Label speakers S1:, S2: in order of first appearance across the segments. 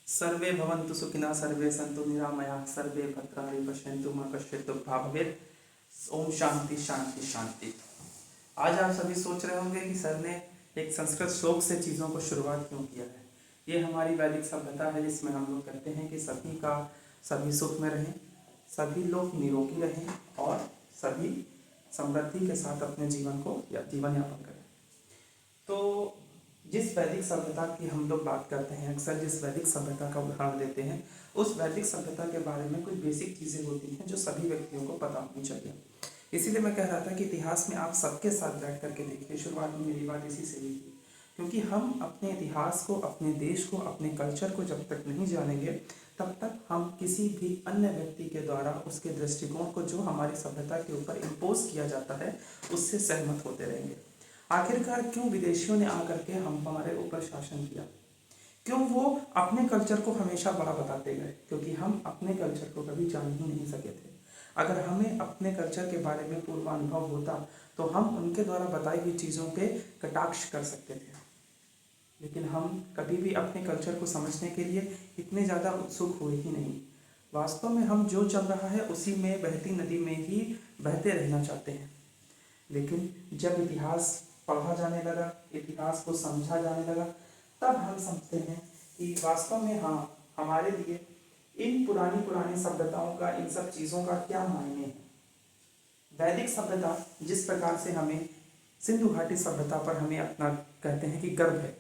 S1: सर्वे भवन्तु सुखिनः सर्वे सन्तु निरामयाः सर्वे भद्राणि पश्यन्तु मा कश्चित् दुःखभाग् भवेत्। ओम शांति शांति शांति। आज आप सभी सोच रहे होंगे कि सर ने एक संस्कृत श्लोक से चीज़ों को शुरुआत क्यों किया है। ये हमारी वैदिक सभ्यता है जिसमें हम लोग कहते हैं कि सभी सुख में रहें, सभी लोग निरोगी रहें और सभी समृद्धि के साथ अपने जीवन यापन करें। तो जिस वैदिक सभ्यता की हम लोग बात करते हैं, अक्सर जिस वैदिक सभ्यता का उदाहरण देते हैं, उस वैदिक सभ्यता के बारे में कुछ बेसिक चीज़ें होती हैं जो सभी व्यक्तियों को पता होनी चाहिए। इसीलिए मैं कह रहा था कि इतिहास में आप सबके साथ बैठ करके देखिए। शुरुआत में मेरी बात इसी से हुई थी, क्योंकि हम अपने इतिहास को, अपने देश को, अपने कल्चर को जब तक नहीं जानेंगे तब तक हम किसी भी अन्य व्यक्ति के द्वारा उसके दृष्टिकोण को जो हमारी सभ्यता के ऊपर इम्पोज किया जाता है उससे सहमत होते रहेंगे। आखिरकार क्यों विदेशियों ने आकर के हमारे ऊपर शासन किया? क्यों वो अपने कल्चर को हमेशा बड़ा बताते गए? क्योंकि हम अपने कल्चर को कभी जान ही नहीं सके थे। अगर हमें अपने कल्चर के बारे में पूर्वानुभव होता तो हम उनके द्वारा बताई हुई चीज़ों पे कटाक्ष कर सकते थे, लेकिन हम कभी भी अपने कल्चर को समझने के लिए इतने ज़्यादा उत्सुक हुए ही नहीं। वास्तव में हम जो चल रहा है उसी में, बहती नदी में ही बहते रहना चाहते हैं। लेकिन जब इतिहास पढ़ा जाने लगा, इतिहास को समझा जाने लगा, तब हम समझते हैं कि वास्तव में हाँ, हमारे लिए इन पुरानी सभ्यताओं का, इन सब चीज़ों का क्या मायने है। वैदिक सभ्यता जिस प्रकार से हमें सिंधु घाटी सभ्यता पर हमें अपना कहते हैं कि गर्व है,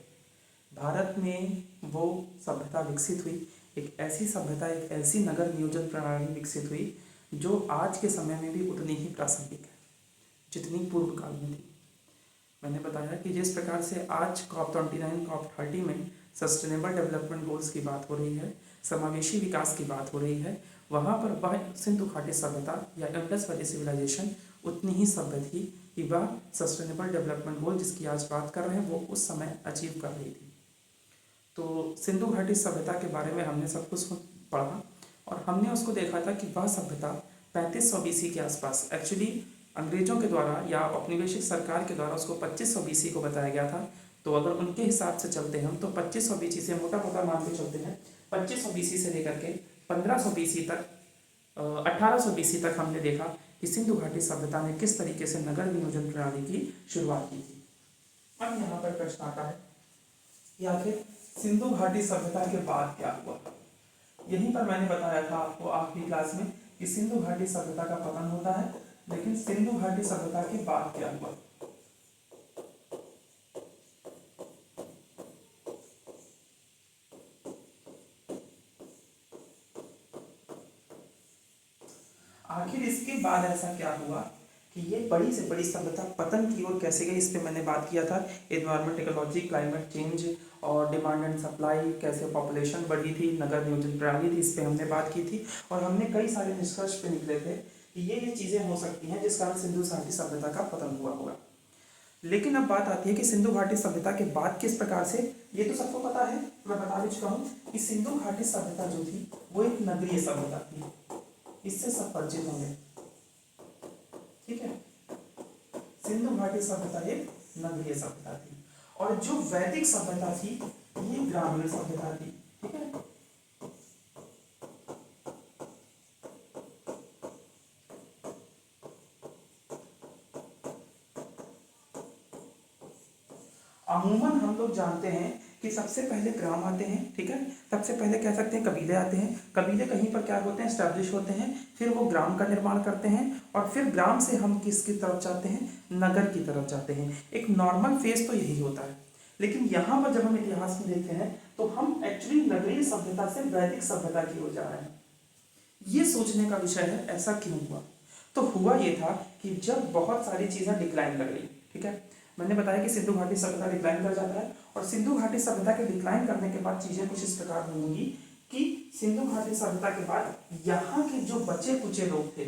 S1: भारत में वो सभ्यता विकसित हुई। एक ऐसी सभ्यता, एक ऐसी नगर नियोजन प्रणाली विकसित हुई जो आज के समय में भी उतनी ही प्रासंगिक है जितनी पूर्व काल में थी। मैंने बताया कि जिस प्रकार से आज COP29, COP30 में सस्टेनेबल डेवलपमेंट गोल्स की बात हो रही है, समावेशी विकास की बात हो रही है, वहाँ पर वह सिंधु घाटी सभ्यता या इंडस वैली सिविलाइजेशन उतनी ही सभ्य थी कि वह सस्टेनेबल डेवलपमेंट गोल जिसकी आज बात कर रहे हैं वो उस समय अचीव कर रही थी। तो सिंधु घाटी सभ्यता के बारे में हमने सब कुछ पढ़ा और हमने उसको देखा था कि वह सभ्यता 3500 BC के आसपास, एक्चुअली अंग्रेजों के द्वारा या औपनिवेशिक सरकार के द्वारा उसको 2500 BC को बताया गया था। तो अगर उनके हिसाब से चलते हैं हम तो 2500 BC से मोटा मान के चलते हैं, 2500 BC से लेकर के 1500 BC तक, 1800 BC तक हमने देखा कि सिंधु घाटी सभ्यता ने किस तरीके से नगर नियोजन प्रणाली की शुरुआत की थी। अब यहाँ पर प्रश्न आता है कि आखिर सिंधु घाटी सभ्यता के बाद क्या हुआ। यहीं पर मैंने बताया था आपको आखिरी क्लास में कि सिंधु घाटी सभ्यता का पतन होता है, लेकिन सिंधु घाटी सभ्यता के बाद क्या हुआ। आखिर इसके बाद ऐसा क्या हुआ कि ये बड़ी से बड़ी सभ्यता पतन की ओर कैसे गई। इस पे मैंने बात किया था, एनवायरमेंट, इकोलॉजी, क्लाइमेट चेंज और डिमांड एंड सप्लाई, कैसे पॉपुलेशन बढ़ी थी, नगर नियोजन प्रणाली थी, इस पे हमने बात की थी और हमने कई सारे निष्कर्ष पे निकले थे कि ये चीज़ें हो सकती हैं जिस कारण सिंधु घाटी सभ्यता का पतन हुआ होगा। लेकिन अब बात आती है कि सिंधु घाटी सभ्यता के बाद किस प्रकार से, ये तो सबको पता है, मैं बता भी चुका हूँ कि सिंधु घाटी सभ्यता जो थी वो एक नगरीय सभ्यता थी। इससे सब परिचित होंगे, ठीक है। सिंधु घाटी सभ्यता एक नगरीय सभ्यता थी और जो वैदिक सभ्यता थी ये ग्रामीण सभ्यता थी, ठीक है। अमूमन हम लोग जानते हैं कि सबसे पहले ग्राम आते हैं, ठीक है। सबसे पहले कह सकते हैं कबीले आते हैं। कबीले कहीं पर क्या होते हैं, एस्टैब्लिश होते हैं, फिर वो ग्राम का निर्माण करते हैं और फिर ग्राम से हम किसकी तरफ जाते हैं, नगर की तरफ जाते हैं। एक नॉर्मल फेज तो यही होता है। लेकिन यहाँ पर जब हम इतिहास में देखते हैं तो हम एक्चुअली नगरीय सभ्यता से वैदिक सभ्यता की ओर जा रहे हैं। ये सोचने का विषय है ऐसा क्यों हुआ। तो हुआ ये था कि जब बहुत सारी चीज़ें डिक्लाइन कर गई, ठीक है। मैंने बताया कि सिंधु घाटी सभ्यता डिक्लाइन कर जाता है और सिंधु घाटी सभ्यता के डिक्लाइन करने के बाद चीज़ें कुछ इस प्रकार होंगी कि सिंधु घाटी सभ्यता के बाद यहाँ के जो बचे कुचे लोग थे,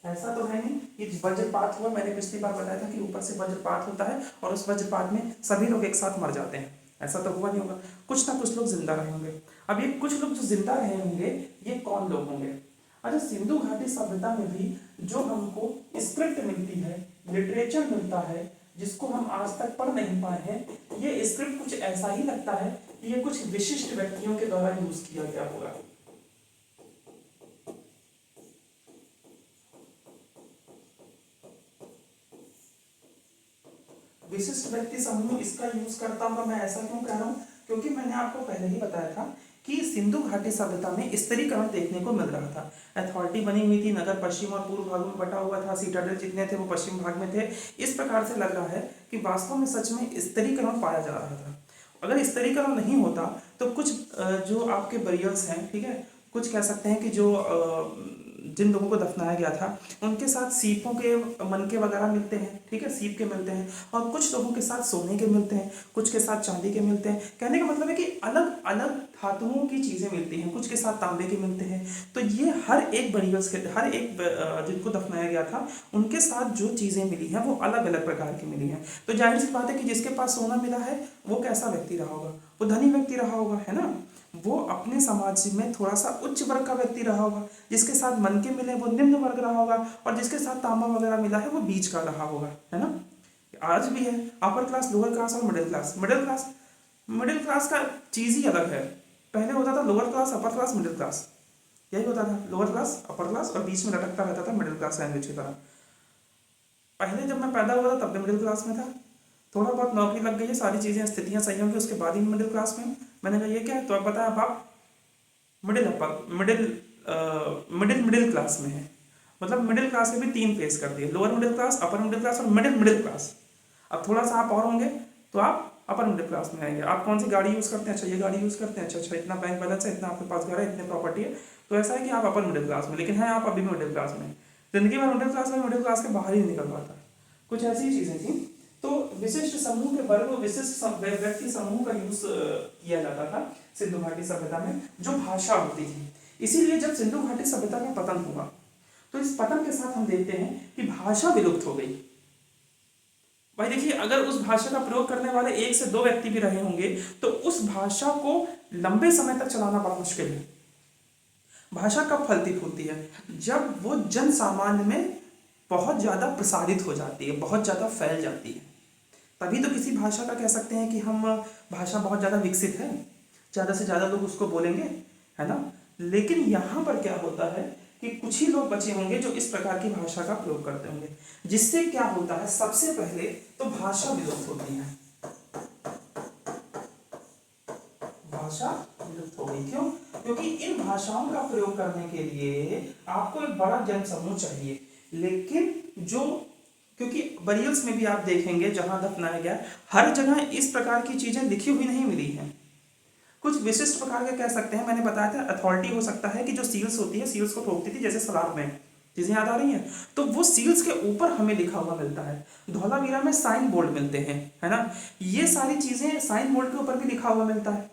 S1: ऐसा तो है नहीं कि वज्रपात हुआ। मैंने पिछली बार बताया था कि ऊपर से वज्रपात होता है और उस वज्रपात में सभी लोग एक साथ मर जाते हैं, ऐसा तो हुआ नहीं होगा। कुछ ना कुछ लोग जिंदा रहे होंगे। अब ये कुछ लोग जो जिंदा रहे होंगे ये कौन लोग होंगे। अच्छा, सिंधु घाटी सभ्यता में भी जो हमको स्क्रिप्ट मिलती है, लिटरेचर मिलता है, जिसको हम आज तक पढ़ नहीं पाए हैं, ये स्क्रिप्ट कुछ ऐसा ही लगता है ये कुछ विशिष्ट व्यक्तियों के द्वारा यूज किया गया होगा। विशिष्ट व्यक्ति समूह इसका यूज करता हूँ मैं ऐसा क्यों कह रहा हूँ, क्योंकि मैंने आपको पहले ही बताया था कि सिंधु घाटी सभ्यता में स्तरीकरण देखने को मिल रहा था। अथॉरिटी बनी हुई थी, नगर पश्चिम और पूर्व भागों में बटा हुआ था, सिटाडेल जितने थे वो पश्चिम भाग में थे। इस प्रकार से लग रहा है कि वास्तव में सच में स्तरीकरण पाया जा रहा था। अगर स्तरीकरण नहीं होता तो कुछ जो आपके बरियल्स हैं, ठीक है, कुछ कह सकते हैं कि जो जिन लोगों को दफनाया गया था उनके साथ सीपों के मनके वगैरह मिलते हैं, ठीक है, सीप के मिलते हैं, और कुछ लोगों के साथ सोने के मिलते हैं, कुछ के साथ चांदी के मिलते हैं। कहने का मतलब है कि अलग अलग धातुओं की चीज़ें मिलती हैं, कुछ के साथ तांबे के मिलते हैं। तो ये हर एक बरियल्स के, हर एक जिनको दफनाया गया था उनके साथ जो चीज़ें मिली हैं वो अलग अलग प्रकार की मिली हैं। तो जाहिर सी बात है कि जिसके पास सोना मिला है वो कैसा व्यक्ति रहा होगा, वो धनी व्यक्ति रहा होगा, है ना, वो अपने समाज में थोड़ा सा उच्च वर्ग का व्यक्ति रहा होगा। जिसके साथ मनके मिले वो निम्न वर्ग रहा होगा, और जिसके साथ तांबा वगैरह मिला है वो बीच का रहा होगा, है ना। आज भी है अपर क्लास, लोअर क्लास और मिडिल क्लास। मिडिल क्लास का चीज ही अलग है। पहले होता था lower class, upper class, middle class, यही होता था, लोअर क्लास, अपर क्लास, और बीच में लटकता रहता था मिडिल क्लास सैंडविच की तरह। पहले जब मैं पैदा हुआ था तब भी मिडिल क्लास में था, थोड़ा बहुत नौकरी लग गई है, सारी चीज़ें स्थितियाँ सही होंगी, उसके बाद ही मिडिल क्लास में। मैंने कहा ये क्या है, तो आप बताया आप मिडिल क्लास में है। मतलब मिडिल क्लास के भी 3 फेस कर दिए, lower middle class, upper middle class और मिडिल क्लास। अब थोड़ा सा आप और होंगे तो आप अपर मिडिल क्लास में आएंगे। आप कौन सी गाड़ी यूज़ करते हैं, अच्छा ये गाड़ी यूज़ करते हैं, अच्छा इतना बैंक बैलेंस है, इतना आपके पास घर है, इतनी प्रॉपर्टी है, तो ऐसा है कि आप अपर मिडिल क्लास में। लेकिन है आप अभी भी मिडिल क्लास में, जिंदगी में मिडिल क्लास के बाहर ही नहीं निकल पाता। कुछ ऐसी चीज़ें थी। तो विशिष्ट समूह के वर्ग, विशिष्ट व्यक्ति समूह का यूज किया जाता था सिंधु घाटी सभ्यता में, जो भाषा होती थी। इसीलिए जब सिंधु घाटी सभ्यता का पतन हुआ तो इस पतन के साथ हम देखते हैं कि भाषा विलुप्त हो गई। भाई देखिए, अगर उस भाषा का प्रयोग करने वाले 1 से 2 व्यक्ति भी रहे होंगे तो उस भाषा को लंबे समय तक चलाना बड़ा मुश्किल है। भाषा कब फलती फूलती है, जब वो जन सामान्य में बहुत ज्यादा प्रसारित हो जाती है, बहुत ज्यादा फैल जाती है। तभी तो किसी भाषा का कह सकते हैं कि हम भाषा बहुत ज़्यादा विकसित है, ज़्यादा से ज़्यादा लोग उसको बोलेंगे, है ना। लेकिन यहाँ पर क्या होता है कि कुछ ही लोग बचे होंगे जो इस प्रकार की भाषा का प्रयोग करते होंगे, जिससे क्या होता है, सबसे पहले तो भाषा विलुप्त होती है। भाषा विलुप्त हो गई, क्यों? क्योंकि इन भाषाओं का प्रयोग करने के लिए आपको एक बड़ा जन समूह चाहिए। लेकिन जो, क्योंकि बरियल्स में भी आप देखेंगे जहां दफनाया गया, हर जगह इस प्रकार की चीजें लिखी हुई नहीं मिली हैं। कुछ विशिष्ट प्रकार के कह सकते हैं, मैंने बताया था अथॉरिटी हो सकता है कि जो सील्स होती है, सील्स को ठोकती थी, जैसे सलार में, चीजें याद आ रही हैं, तो वो सील्स के ऊपर हमें लिखा हुआ मिलता है। धौलावीरा में साइन बोर्ड मिलते हैं, है ना, ये सारी चीजें साइन बोर्ड के ऊपर भी लिखा हुआ मिलता है।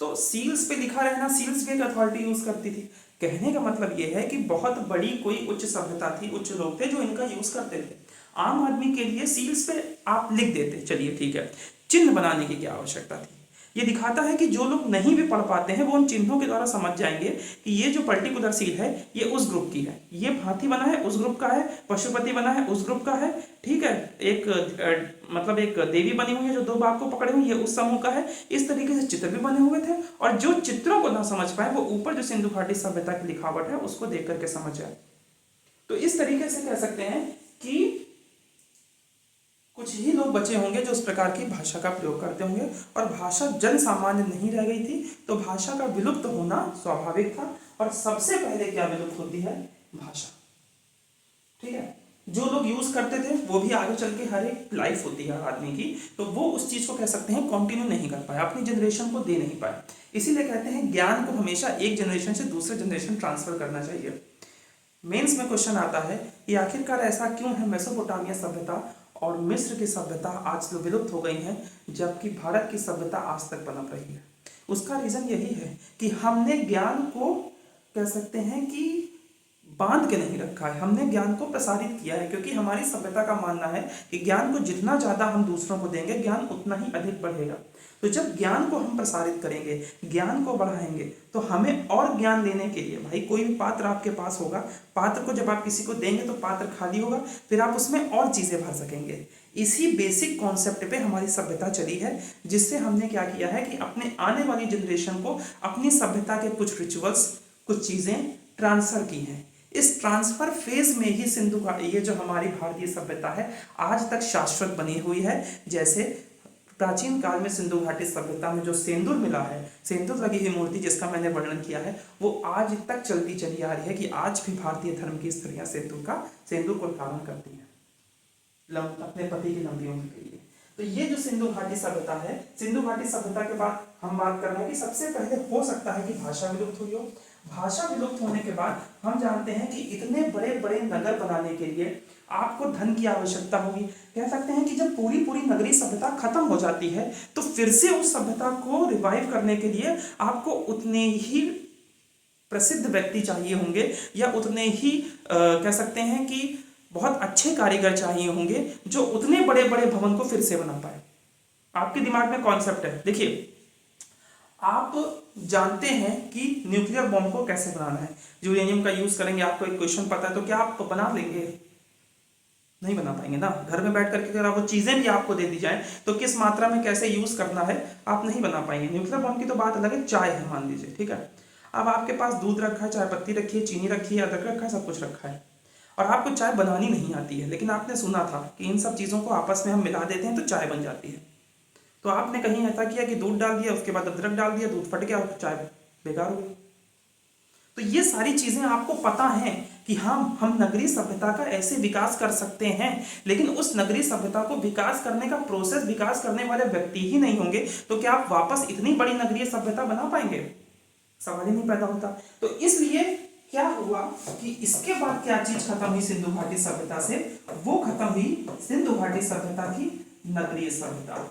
S1: तो सील्स पे लिखा रहना, सील्स भी एक अथॉरिटी यूज करती थी। कहने का मतलब ये है कि बहुत बड़ी कोई उच्च सभ्यता थी, उच्च लोग थे जो इनका यूज करते थे। आम आदमी के लिए सील्स पे आप लिख देते, चलिए ठीक है, चिन्ह बनाने की क्या आवश्यकता थी। ये दिखाता है कि जो लोग नहीं भी पढ़ पाते हैं वो उन चिन्हों के द्वारा समझ जाएंगे कि ये जो पर्टिकुलर सील है ये उस ग्रुप की है, ये हाथी बना है उस ग्रुप का है, पशुपति बना है उस ग्रुप का है, ठीक है, एक मतलब एक देवी बनी हुई है जो 2 बाघ को पकड़े हुए, ये उस समूह का है। इस तरीके से चित्र भी बने हुए थे, और जो चित्रों को ना समझ पाए वो ऊपर जो सिंधु घाटी सभ्यता की लिखावट है उसको देख करके समझ जाए। तो इस तरीके से कह सकते हैं कि कुछ ही लोग बचे होंगे जो इस प्रकार की भाषा का प्रयोग करते होंगे, और भाषा जन सामान्य नहीं रह गई थी, तो भाषा का विलुप्त होना स्वाभाविक था। और सबसे पहले क्या विलुप्त होती है, भाषा, ठीक है। जो लोग यूज करते थे वो भी आगे चल के, हर एक लाइफ होती है आदमी की, तो वो उस चीज को कह सकते हैं कंटिन्यू नहीं कर पाए, अपनी जनरेशन को दे नहीं पाए। इसीलिए कहते हैं ज्ञान को हमेशा एक जनरेशन से दूसरे जनरेशन ट्रांसफर करना चाहिए। मेंस में क्वेश्चन आता है कि आखिरकार ऐसा क्यों है मेसोपोटामिया सभ्यता और मिस्र की सभ्यता आज तो विलुप्त हो गई हैं, जबकि भारत की सभ्यता आज तक पनप रही है। उसका रीजन यही है कि हमने ज्ञान को कह सकते हैं कि बांध के नहीं रखा है, हमने ज्ञान को प्रसारित किया है। क्योंकि हमारी सभ्यता का मानना है कि ज्ञान को जितना ज्यादा हम दूसरों को देंगे ज्ञान उतना ही अधिक बढ़ेगा। तो जब ज्ञान को हम प्रसारित करेंगे, ज्ञान को बढ़ाएंगे, तो हमें और ज्ञान लेने के लिए, भाई कोई भी पात्र आपके पास होगा, पात्र को जब आप किसी को देंगे तो पात्र खाली होगा, फिर आप उसमें और चीजें भर सकेंगे। इसी बेसिक कॉन्सेप्ट पे हमारी सभ्यता चली है, जिससे हमने क्या किया है कि अपने आने वाली जनरेशन को अपनी सभ्यता के कुछ रिचुअल्स, कुछ चीजें ट्रांसफर की हैं। इस ट्रांसफर फेज में ही सिंधु घाटी, ये जो हमारी भारतीय सभ्यता है, आज तक शाश्वत बनी हुई है। जैसे प्राचीन काल में सिंधु घाटी सभ्यता में जो सेंदूर मिला है, सेंदूर लगी हुई मूर्ति जिसका मैंने वर्णन किया है, वो आज तक चलती चली आ रही है कि आज भी भारतीय धर्म की स्त्रियां सेंदूर को धारण करती हैं अपने पति की लंबी उम्र के लिए। तो ये जो सिंधु घाटी सभ्यता है, सिंधु घाटी सभ्यता के बाद हम बात कर रहे हैं कि सबसे पहले हो सकता है कि भाषा विलुप्त हुई हो। भाषा विलुप्त होने के बाद हम जानते हैं कि इतने बड़े बड़े नगर बनाने के लिए आपको धन की आवश्यकता होगी। कह सकते हैं कि जब पूरी पूरी नगरीय सभ्यता खत्म हो जाती है तो फिर से उस सभ्यता को रिवाइव करने के लिए आपको उतने ही प्रसिद्ध व्यक्ति चाहिए होंगे, या उतने ही कह सकते हैं कि बहुत अच्छे कारीगर चाहिए होंगे जो उतने बड़े बड़े भवन को फिर से बना पाए। आपके दिमाग में कॉन्सेप्ट है, देखिए आप जानते हैं कि न्यूक्लियर बॉम्ब को कैसे बनाना है, यूरेनियम का यूज करेंगे, आपको एक क्वेश्चन पता है तो क्या आप बना लेंगे? नहीं बना पाएंगे ना। घर में बैठ करके अगर वो चीजें भी आपको दे दी जाए तो किस मात्रा में कैसे यूज करना है आप नहीं बना पाएंगे। न्यूक्लियर बॉम्ब की तो बात अलग है, चाय है मान लीजिए, ठीक है। अब आपके पास दूध रखा है, चाय पत्ती रखी है, चीनी रखी है, अदरक रखा है, सब कुछ रखा है, और आपको चाय बनानी नहीं आती है, लेकिन आपने सुना था कि इन सब चीज़ों को आपस में हम मिला देते हैं तो चाय बन जाती है। तो आपने कहीं ऐसा किया कि दूध डाल दिया, उसके बाद अदरक डाल दिया, दूध फट गया और चाय बेकार हो गई। तो ये सारी चीज़ें आपको पता हैं कि हम नगरीय सभ्यता का ऐसे विकास कर सकते हैं, लेकिन उस नगरीय सभ्यता को विकास करने का प्रोसेस, विकास करने वाले व्यक्ति ही नहीं होंगे तो क्या आप वापस इतनी बड़ी नगरीय सभ्यता बना पाएंगे? सवाल ही नहीं पैदा होता। तो इसलिए क्या हुआ कि इसके बाद क्या चीज खत्म हुई सिंधु घाटी सभ्यता से? वो खत्म हुई सिंधु घाटी सभ्यता की नगरीय सभ्यता।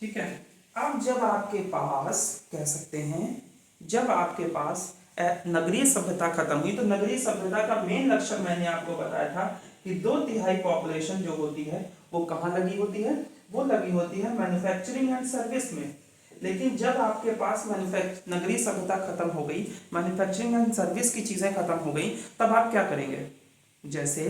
S1: ठीक है। अब जब आपके पास कह सकते हैं, जब आपके पास नगरीय सभ्यता खत्म हुई तो नगरीय सभ्यता का मेन लक्ष्य मैंने आपको बताया था कि 2/3 पॉपुलेशन जो होती है वो कहाँ लगी होती है? वो लगी होती है मैन्युफैक्चरिंग एंड सर्विस में। लेकिन जब आपके पास नगरीय सभ्यता खत्म हो गई, मैन्युफैक्चरिंग एंड सर्विस की चीजें खत्म हो गई, तब आप क्या करेंगे? जैसे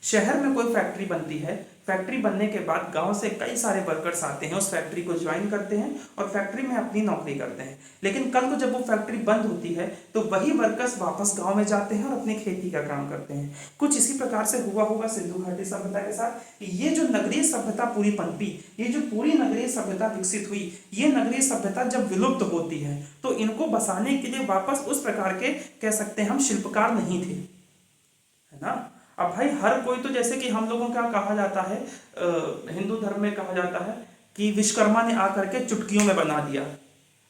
S1: शहर में कोई फैक्ट्री बनती है, फैक्ट्री बनने के बाद गांव से कई सारे वर्कर्स आते हैं, उस फैक्ट्री को ज्वाइन करते हैं और फैक्ट्री में अपनी नौकरी करते हैं। लेकिन कल को जब वो फैक्ट्री बंद होती है तो वही वर्कर्स वापस गांव में जाते हैं और अपनी खेती का काम करते हैं। कुछ इसी प्रकार से हुआ होगा सिंधु घाटी सभ्यता के साथ। ये जो नगरीय सभ्यता पूरी पनपी, ये जो पूरी नगरीय सभ्यता विकसित हुई, ये नगरीय सभ्यता जब विलुप्त होती है तो इनको बसाने के लिए वापस उस प्रकार के कह सकते हैं हम शिल्पकार नहीं थे, है ना। अब भाई हर कोई तो, जैसे कि हम लोगों का कहा जाता है, हिंदू धर्म में कहा जाता है कि विश्वकर्मा ने आकर के चुटकियों में बना दिया,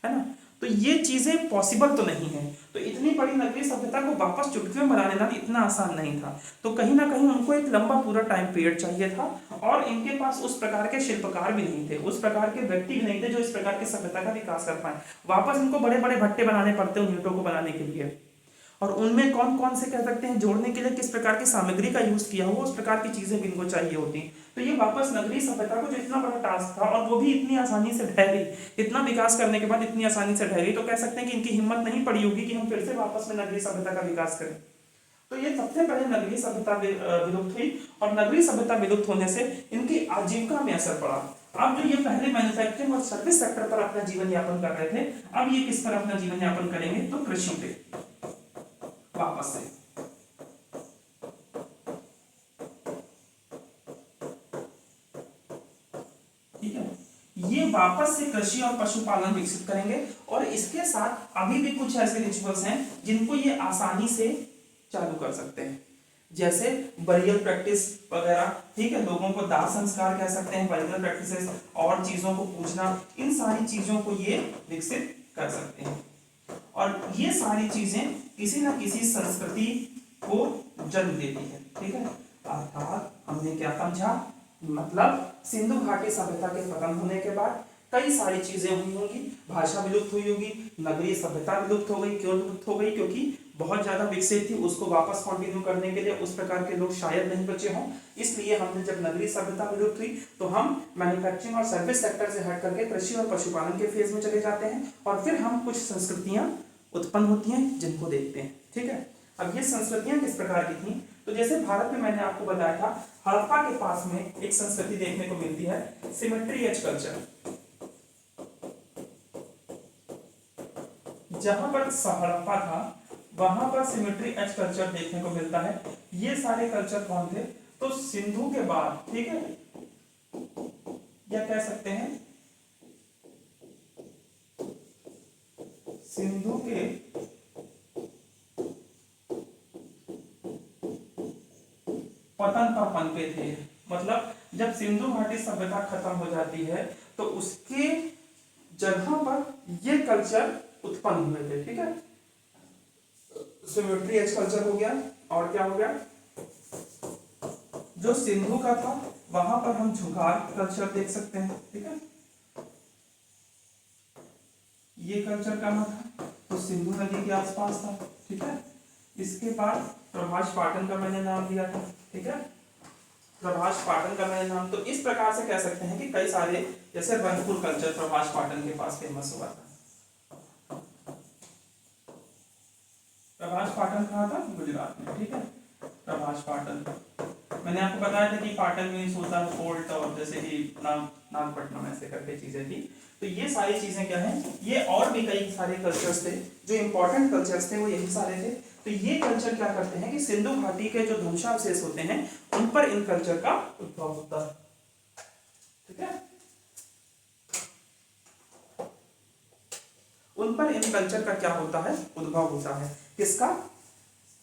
S1: है ना। तो ये चीजें पॉसिबल तो नहीं है। तो इतनी बड़ी नगरीय सभ्यता को वापस चुटकियों में बना देना इतना आसान नहीं था। तो कहीं ना कहीं उनको एक लंबा पूरा टाइम पीरियड चाहिए था, और इनके पास उस प्रकार के शिल्पकार भी नहीं थे, उस प्रकार के व्यक्ति भी नहीं थे जो इस प्रकार की सभ्यता का विकास कर पाए। वापस इनको बड़े बड़े भट्टे बनाने पड़ते उन ईंटों को बनाने के लिए, और उनमें कौन कौन से कह सकते हैं जोड़ने के लिए किस प्रकार की सामग्री का यूज किया हुआ, उस प्रकार की चीजें भी इनको चाहिए होती। तो ये वापस नगरीय सभ्यता को जो इतना बड़ा टास्क था, और वो भी इतनी आसानी से ढह गई, इतना विकास करने के बाद इतनी आसानी से ढह गई, तो कह सकते हैं कि इनकी हिम्मत नहीं पड़ी होगी कि हम फिर से वापस में नगरीय सभ्यता का विकास करें। तो ये सबसे पहले नगरीय सभ्यता विलुप्त हुई, और नगरीय सभ्यता विलुप्त होने से इनकी आजीविका में असर पड़ा। अब जो ये पहले मैन्युफैक्चरिंग और सर्विस सेक्टर पर अपना जीवन यापन कर रहे थे, अब ये किस पर अपना जीवन यापन करेंगे? तो कृषि पे वापस से। ठीक है, ये वापस से कृषि और पशुपालन विकसित करेंगे, और इसके साथ अभी भी कुछ ऐसे रिचुअल्स हैं जिनको ये आसानी से चालू कर सकते हैं, जैसे बरियल प्रैक्टिस वगैरह। ठीक है, लोगों को दाह संस्कार कह सकते हैं, बरियल प्रैक्टिसेस, और चीजों को पूजना, इन सारी चीजों को ये विकसित कर सकते हैं। और ये सारी चीजें किसी न किसी संस्कृति को जन्म देती है। ठीक है, अर्थात हमने क्या समझा? मतलब सिंधु घाटी सभ्यता के खत्म होने के बाद कई सारी चीजें हुई होंगी, भाषा विलुप्त हुई होगी, नगरीय सभ्यता विलुप्त हो गई। क्यों विलुप्त हो गई? क्योंकि बहुत ज्यादा विकसित थी, उसको वापस कंटिन्यू करने के लिए उस प्रकार के लोग शायद नहीं बचे हों। इसलिए हमने जब नगरीय सभ्यता विलुप्त हुई तो हम मैन्युफैक्चरिंग और सर्विस सेक्टर से हट करके कृषि और पशुपालन के फेज में चले जाते हैं, और फिर हम कुछ संस्कृतियां उत्पन्न होती हैं जिनको देखते हैं। ठीक है, अब ये संस्कृतियां किस प्रकार की थी? तो जैसे भारत में मैंने आपको बताया था, हड़प्पा के पास में एक संस्कृति देखने को मिलती है, सिमेट्री एज कल्चर। जहां पर हड़प्पा था वहां पर सिमेट्री एज कल्चर देखने को मिलता है। ये सारे कल्चर कौन थे? तो सिंधु के बाद, ठीक है, या कह सकते हैं सिंधु के पतन पर पनपे थे। मतलब जब सिंधु घाटी सभ्यता खत्म हो जाती है तो उसके जगह पर ये कल्चर उत्पन्न हुए थे, ठीक है। सिमेट्री एज कल्चर हो गया, और क्या हो गया, जो सिंधु का था वहां पर हम झुकार कल्चर देख सकते हैं, ठीक है। ये कल्चर कहाँ था? तो सिंधु नदी के आसपास था, ठीक है। इसके बाद प्रभास पाटन का मैंने नाम दिया था, ठीक है। प्रभास पाटन का मैंने नाम, तो इस प्रकार से कह सकते हैं कि कई सारे, जैसे रंगपुर कल्चर प्रभास पाटन के पास फेमस हुआ था। प्रभास पाटन कहाँ था? गुजरात में, ठीक है। प्रभास पाटन, मैंने आपको बताया था कि पाटन मीन्स होता है फोर्ट, और जैसे कि नागपट्टनम ऐसे करके चीजें थी। तो ये सारी चीजें क्या हैं, ये और भी कई सारे कल्चर्स थे, जो इंपॉर्टेंट कल्चर्स थे वो यही सारे थे। तो ये कल्चर क्या करते हैं कि सिंधु घाटी के जो ध्वंसावशेष होते हैं उन पर इन कल्चर का उद्भव होता है, ठीक है। उन पर इन कल्चर का क्या होता है? उद्भव होता है। किसका?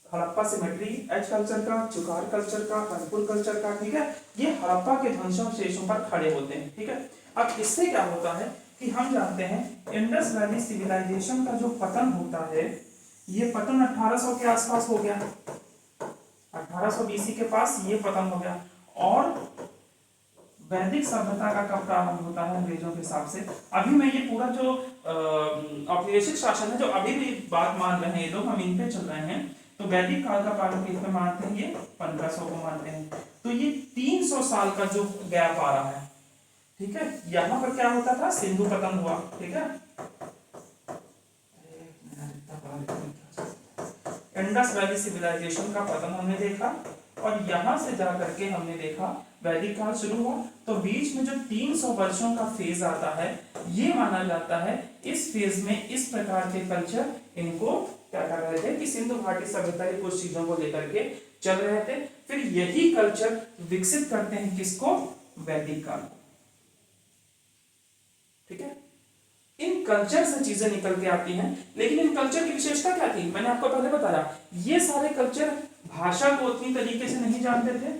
S1: हड़प्पा सिमेट्री एज कल्चर का, चुकार कल्चर का, रंगपुर कल्चर का, ठीक है। ये हड़प्पा के ध्वंसावशेषों पर खड़े होते हैं, ठीक है। अब इससे क्या होता है कि हम जानते हैं इंडस वैली सिविलाइजेशन का जो पतन होता है, ये पतन 1800 के आसपास हो गया, 1800 बीसी के पास ये पतन हो गया। और वैदिक सभ्यता का कब प्रारंभ होता है अंग्रेजों के हिसाब से? अभी मैं ये पूरा जो औपनिवेशिक शासन है जो अभी भी बात मान रहे हैं ये लोग, हम इन पे चल रहे हैं। तो वैदिक काल का प्रारंभ इसमें मानते हैं, ये 1500 को मानते हैं। तो ये 300 साल का जो गैप आ रहा है, ठीक है। यहाँ पर क्या होता था? सिंधु पतन हुआ, ठीक है। इंडस वैली सिविलाइजेशन का पतन हमने देखा, और यहां से जाकर के हमने देखा वैदिक काल शुरू हुआ। तो बीच में जो 300 वर्षों का फेज आता है, ये माना जाता है इस फेज में इस प्रकार के कल्चर इनको क्या कर रहे थे कि सिंधु घाटी सभ्यता की कुछ चीजों को लेकर के चल रहे थे। फिर यही कल्चर विकसित करते हैं किसको? वैदिक काल को, ठीक है। इन कल्चर से चीजें निकल के आती हैं, लेकिन इन कल्चर की विशेषता क्या थी? मैंने आपको पहले बताया, ये सारे कल्चर भाषा को उतनी तरीके से नहीं जानते थे,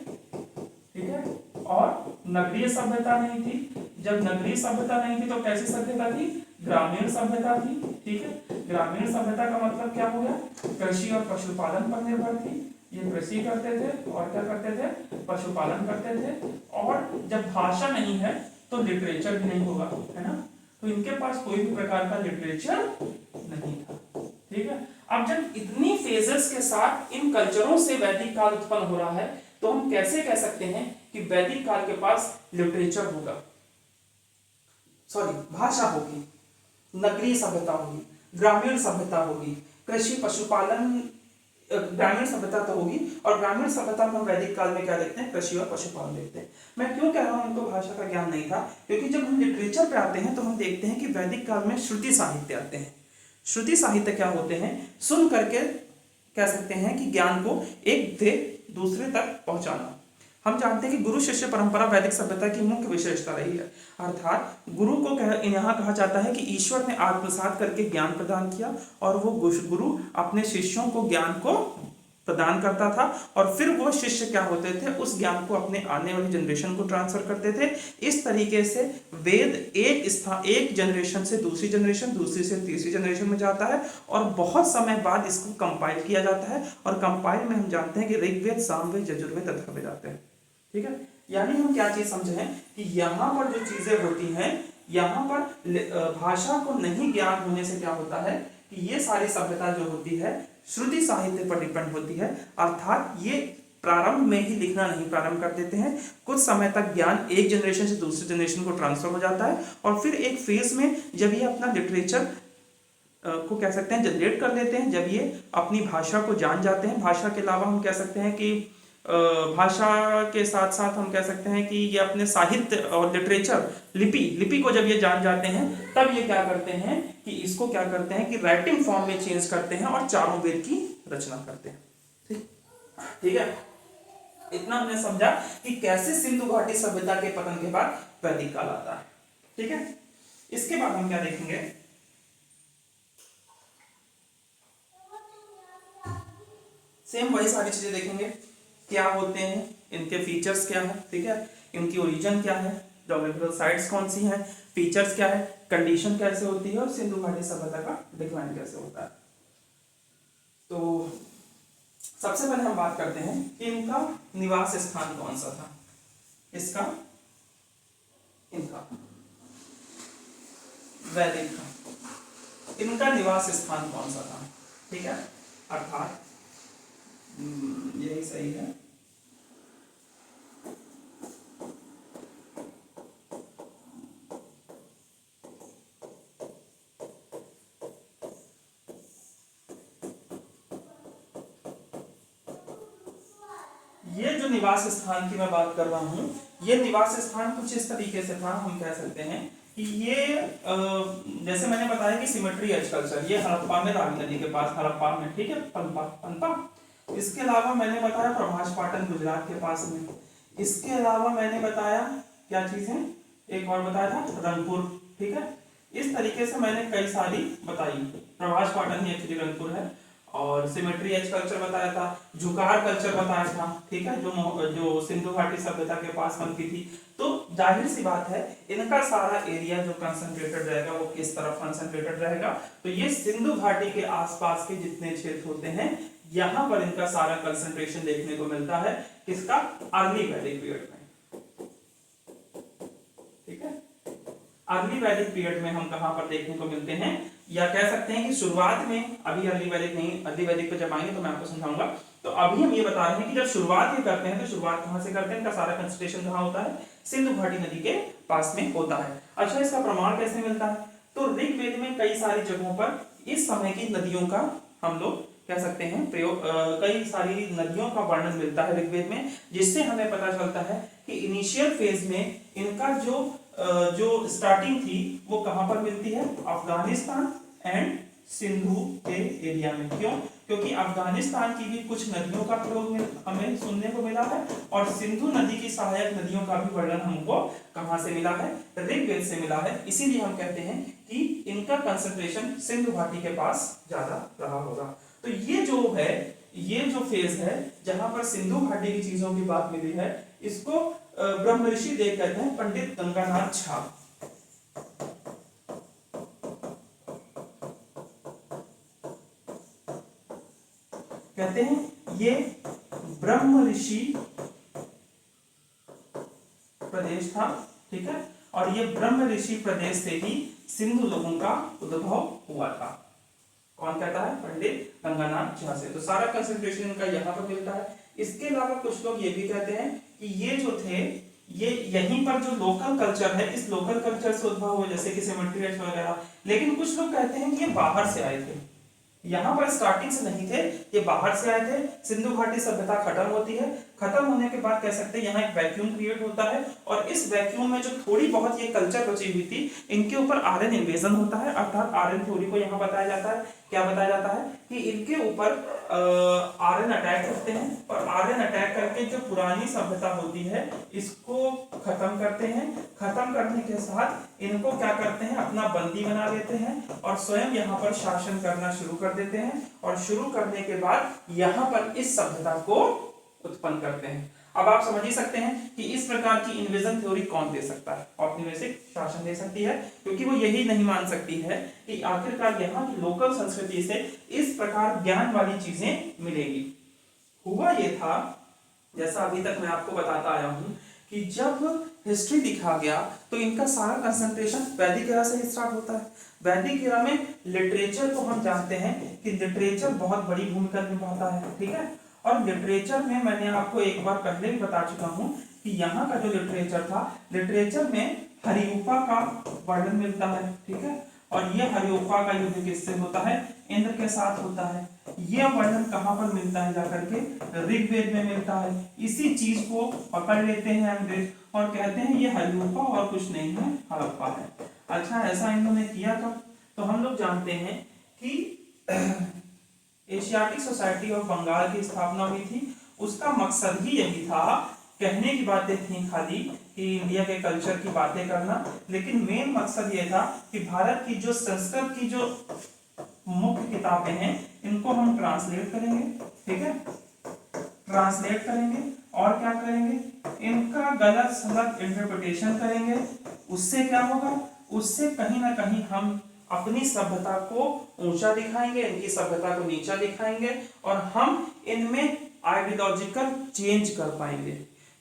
S1: ठीक है। और नगरीय सभ्यता नहीं थी। जब नगरीय सभ्यता नहीं थी तो कैसी सभ्यता थी? ग्रामीण सभ्यता थी, ठीक है। ग्रामीण सभ्यता का मतलब क्या हो गया? कृषि और पशुपालन पर निर्भर थी। ये कृषि करते थे और क्या करते थे? पशुपालन करते थे। और जब भाषा नहीं है तो लिटरेचर भी नहीं होगा, है ना। तो इनके पास कोई भी प्रकार का लिटरेचर नहीं था, ठीक है। अब जब इतनी फेजेस के साथ इन कल्चरों से वैदिक काल उत्पन्न हो रहा है, तो हम कैसे कह सकते हैं कि वैदिक काल के पास लिटरेचर होगा, सॉरी भाषा होगी, नगरीय सभ्यता होगी, ग्रामीण सभ्यता होगी, कृषि पशुपालन, ग्रामीण सभ्यता तो होगी। और ग्रामीण सभ्यता में हम वैदिक काल में क्या देखते हैं? कृषि और पशुपालन देखते हैं। मैं क्यों कह रहा हूं उनको भाषा का ज्ञान नहीं था? क्योंकि जब हम लिटरेचर पे आते हैं तो हम देखते हैं कि वैदिक काल में श्रुति साहित्य आते हैं। श्रुति साहित्य क्या होते हैं? सुन करके कह सकते हैं कि ज्ञान को एक से दूसरे तक पहुंचाना। हम जानते हैं कि गुरु शिष्य परंपरा वैदिक सभ्यता की मुख्य विशेषता रही है। अर्थात गुरु को यहाँ कहा जाता है कि ईश्वर ने आत्मसात करके ज्ञान प्रदान किया, और वो गुरु अपने शिष्यों को ज्ञान को प्रदान करता था, और फिर वो शिष्य क्या होते थे? उस ज्ञान को अपने आने वाली जनरेशन को ट्रांसफर करते थे। इस तरीके से वेद एक जनरेशन से दूसरी जनरेशन, दूसरी से तीसरी जनरेशन में जाता है, और बहुत समय बाद इसको कंपाइल किया जाता है। और कंपाइल में हम जानते हैं कि ऋग्वेद, सामवेद, यजुर्वेद, अथर्ववेद आते हैं, ठीक है। यानी हम क्या चीज समझे हैं कि यहाँ पर जो चीजें होती हैं, यहाँ पर भाषा को नहीं ज्ञान होने से क्या होता है कि ये सारी सभ्यता जो होती है श्रुति साहित्य पर डिपेंड होती है। अर्थात ये प्रारंभ में ही लिखना नहीं प्रारंभ कर देते हैं, कुछ समय तक ज्ञान एक जनरेशन से दूसरी जनरेशन को ट्रांसफर हो जाता है, और फिर एक फेज में जब ये अपना लिटरेचर को कह सकते हैं जनरेट कर लेते हैं, जब ये अपनी भाषा को जान जाते हैं। भाषा के अलावा हम कह सकते हैं कि भाषा के साथ साथ हम कह सकते हैं कि ये अपने साहित्य और लिटरेचर लिपि को जब ये जान जाते हैं तब ये क्या करते हैं कि इसको क्या करते हैं कि राइटिंग फॉर्म में चेंज करते हैं और चारों वेद की रचना करते हैं। ठीक है, इतना हमने समझा कि कैसे सिंधु घाटी सभ्यता के पतन के बाद वैदिक काल आता है। ठीक है, इसके बाद हम क्या देखेंगे, सेम वही सारी चीजें देखेंगे, क्या होते हैं, इनके फीचर्स क्या है, ठीक है, इनकी ओरिजिन क्या है, ज्योग्राफिकल साइट्स कौन सी हैं, फीचर्स क्या है, कंडीशन कैसे होती है और सिंधु घाटी सभ्यता का डिक्लाइन कैसे होता है। तो सबसे पहले हम बात करते हैं कि इनका निवास स्थान कौन सा था, इनका वैदिक का इनका निवास स्थान कौन सा था। ठीक है, अर्थात यही सही है, ये जो निवास स्थान की मैं बात कर रहा हूं, ये निवास स्थान कुछ इस तरीके से था, हम कह सकते हैं कि ये जैसे मैंने बताया कि सिमेट्री एज कल्चर, ये हड़प्पा में रावी नदी के पास, हड़प्पा में, ठीक है, पनपा। इसके अलावा मैंने बताया प्रभास पाटन गुजरात के पास में, इसके अलावा मैंने बताया क्या चीज है, एक और बताया था रंगपुर। ठीक है, इस तरीके से मैंने कई सारी बताई, प्रभास पाटन ही एक्चुअली रंगपुर है, और सिमेट्री एज कल्चर बताया था, जुकार कल्चर बताया था, ठीक है, जो सिंधु घाटी सभ्यता के पास बनती थी। तो जाहिर सी बात है इनका सारा एरिया जो कंसंट्रेटेड रहेगा वो किस तरफ कंसंट्रेटेड रहेगा, तो ये सिंधु घाटी के आसपास के जितने क्षेत्र होते हैं यहां पर इनका सारा कंसंट्रेशन देखने को मिलता है, किसका, अर्ली वैदिक पीरियड में। ठीक है, अर्ली वैदिक पीरियड में हम कहां पर देखने को मिलते हैं, या कह सकते हैं कि शुरुआत में, अभी अर्ली वैदिक नहीं, अर्ली वैदिक पे जब आएंगे तो मैं आपको समझाऊंगा। तो अभी हम ये बता रहे हैं कि जब शुरुआत ये करते हैं तो शुरुआत कहां से करते हैं, इनका सारा कंसंट्रेशन कहां होता है, सिंधु घाटी नदी के पास में होता है। अच्छा, इसका प्रमाण कैसे मिलता है, तो ऋग्वेद में कई सारी जगहों पर इस समय की नदियों का हम लोग कह सकते हैं प्रयोग, कई सारी नदियों का वर्णन मिलता है ऋग्वेद में, जिससे हमें पता चलता है कि इनिशियल फेज में इनका जो स्टार्टिंग थी वो कहां पर मिलती है, अफगानिस्तान एंड सिंधु के एरिया में। क्यों, क्योंकि अफगानिस्तान की भी कुछ नदियों का प्रयोग हमें सुनने को मिला है, और सिंधु नदी की सहायक नदियों का भी वर्णन हमको कहां से मिला है, ऋग्वेद से मिला है। इसीलिए हम कहते हैं कि इनका कंसंट्रेशन सिंधु घाटी के पास ज्यादा रहा होगा। तो ये जो फेज है जहां पर सिंधु घाटी की चीजों की बात मिली है, इसको ब्रह्म ऋषि देव कहते हैं, पंडित गंगानाथ झा। कहते हैं ये ब्रह्म ऋषि प्रदेश था। ठीक है, और ये ब्रह्म ऋषि प्रदेश से ही सिंधु लोगों का उद्भव हुआ था। कौन कहता है, पंडित गंगानाथ झा से। तो सारा कंसंट्रेशन इनका यहाँ पर मिलता है। इसके अलावा कुछ लोग ये भी कहते हैं कि ये जो थे, ये यहीं पर जो लोकल कल्चर है, इस लोकल कल्चर से उद्भव हुए, जैसे कि सिमेट्री वगैरह। लेकिन कुछ लोग कहते हैं कि ये बाहर से आए थे, यहाँ पर स्टार्टिंग से नहीं थे, ये बाहर से आए थे। सिंधु घाटी सभ्यता खत्म होती है, खत्म होने के बाद कह सकते हैं यहाँ एक वैक्यूम क्रिएट होता है, और इस वैक्यूम में जो थोड़ी बहुत ये कल्चर बची हुई थी, इनके ऊपर आर्यन इन्वेजन होता है। अर्थात आर्यन थ्योरी को यहाँ बताया जाता है, क्या बताया जाता है कि इनके ऊपर आर्यन अटैक करते हैं, और आर्यन अटैक करके जो पुरानी सभ्यता होती है इसको खत्म करते हैं। खत्म करने के साथ इनको क्या करते हैं, अपना बंदी बना लेते हैं, और स्वयं यहाँ पर शासन करना शुरू कर देते हैं, और शुरू करने के बाद यहाँ पर इस सभ्यता को उत्पन्न करते हैं। अब आप समझ ही सकते हैं कि इस प्रकार की इन्वेजन थ्योरी कौन दे सकता है, औपनिवेशिक शासन दे सकती है, क्योंकि वो यही नहीं मान सकती है कि आखिरकार यहाँ की लोकल संस्कृति से इस प्रकार ज्ञान वाली चीजें मिलेगी। हुआ ये था, जैसा अभी तक मैं आपको बताता आया हूं, कि जब हिस्ट्री दिखा गया तो इनका सारा कंसंट्रेशन वैदिक एरा से ही स्टार्ट होता है। वैदिक एरा में लिटरेचर को हम जानते हैं कि लिटरेचर बहुत बड़ी भूमिका निभाता है। ठीक है, और लिटरेचर में मैंने आपको एक बार पहले भी बता चुका हूं कि यहाँ का जो लिटरेचर था, लिटरेचर में हरिउपा का वर्णन मिलता है। ठीक है, और ये हरिउपा का युद्ध किससे होता है, इंद्र के साथ होता है। ये वर्णन कहाँ पर मिलता है जाकर के? ऋग्वेद में मिलता है। इसी चीज को पकड़ लेते हैं अंग्रेज और कहते हैं ये हड़प्पा और कुछ नहीं है, हड़प्पा है। अच्छा, ऐसा इन्होंने किया था। तो हम लोग जानते हैं कि एशियाटिक सोसाइटी ऑफ बंगाल की स्थापना हुई थी। उसका मकसद ही यही था, कहने की बातें थी खाली कि इंडिया के कल्चर की बातें करना, लेकिन मेन मकसद ये था कि भारत की जो संस्कृत की जो मुख्य किताबें हैं इनको हम ट्रांसलेट करेंगे, ठीक है, ट्रांसलेट करेंगे और क्या करेंगे, इनका गलत सलत इंटरप्रिटेशन करेंगे। उससे क्या होगा, उससे कहीं ना कहीं हम अपनी सभ्यता को ऊंचा दिखाएंगे, इनकी सभ्यता को नीचा दिखाएंगे और हम इनमें आइडियोलॉजिकल चेंज कर पाएंगे।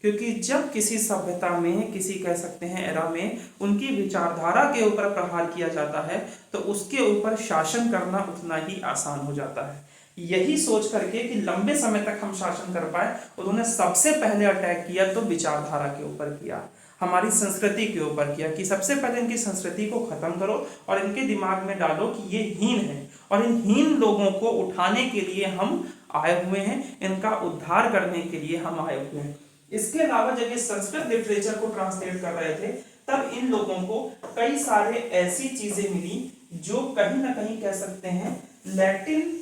S1: क्योंकि जब किसी सभ्यता में, किसी कह सकते हैं एरा में, उनकी विचारधारा के ऊपर प्रहार किया जाता है तो उसके ऊपर शासन करना उतना ही आसान हो जाता है। यही सोच करके कि लंबे समय तक हम शासन कर पाए, उन्होंने सबसे पहले अटैक किया तो विचारधारा के ऊपर किया, हमारी संस्कृति के ऊपर किया कि सबसे पहले इनकी संस्कृति को खत्म करो और इनके दिमाग में डालो कि ये हीन है और इन हीन लोगों को उठाने के लिए हम आए हुए हैं, इनका उद्धार करने के लिए हम आए हुए हैं। इसके अलावा जब ये संस्कृत लिटरेचर को ट्रांसलेट कर रहे थे तब इन लोगों को कई सारे ऐसी चीजें मिली जो कहीं ना कहीं कह सकते हैं लैटिन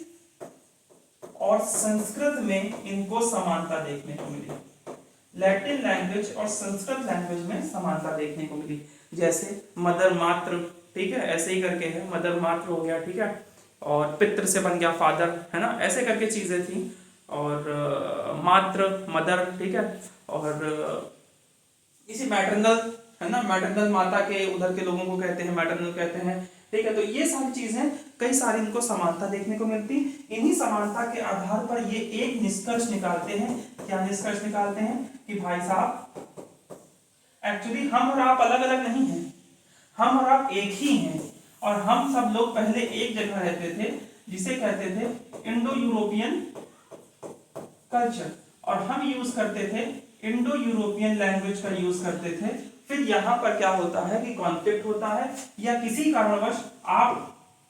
S1: और संस्कृत में इनको समानता देखने को मिली। लैटिन लैंग्वेज और संस्कृत लैंग्वेज में समानता देखने को मिली, जैसे मदर मात्र, ठीक है, ऐसे ही करके है, मदर मात्र हो गया, ठीक है, और पितृ से बन गया फादर, है ना, ऐसे करके चीजें थी, और मात्र मदर, ठीक है, और इसी मैटरनल, है ना, मैटरनल माता के उधर के लोगों को कहते हैं मैटरनल कहते हैं, ठीक है। तो ये सारी चीजें कई सारी इनको समानता देखने को मिलती। इन्हीं समानता के आधार पर ये एक निष्कर्ष निकालते हैं। क्या निष्कर्ष निकालते हैं कि भाई साहब एक्चुअली हम और आप अलग अलग नहीं हैं, हम और आप एक ही हैं और हम सब लोग पहले एक जगह रहते थे जिसे कहते थे इंडो यूरोपियन कल्चर, और हम यूज करते थे इंडो यूरोपियन लैंग्वेज का यूज करते थे। फिर यहाँ पर क्या होता है कि कॉन्फ्लिक्ट होता है या किसी कारणवश आप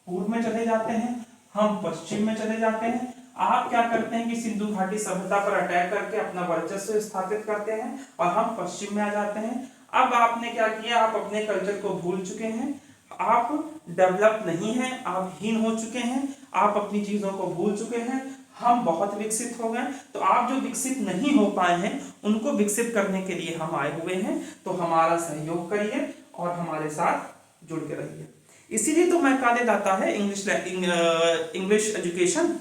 S1: पूर्व में चले जाते हैं, हम पश्चिम में चले जाते हैं, आप क्या करते हैं कि सिंधु घाटी सभ्यता पर अटैक करके अपना वर्चस्व स्थापित करते हैं और हम पश्चिम में आ जाते हैं। अब आपने क्या किया, आप अपने कल्चर को भूल चुके हैं, आप डेवलप नहीं हैं, आप हीन हो चुके हैं, आप अपनी चीजों को भूल चुके हैं, हम बहुत विकसित हो गए। तो आप जो विकसित नहीं हो पाए हैं उनको विकसित करने के लिए हम आए हुए हैं, तो हमारा सहयोग करिए और हमारे साथ जुड़ के रहिए। इसीलिए तो मैकाले लाता है इंग्लिश एजुकेशन,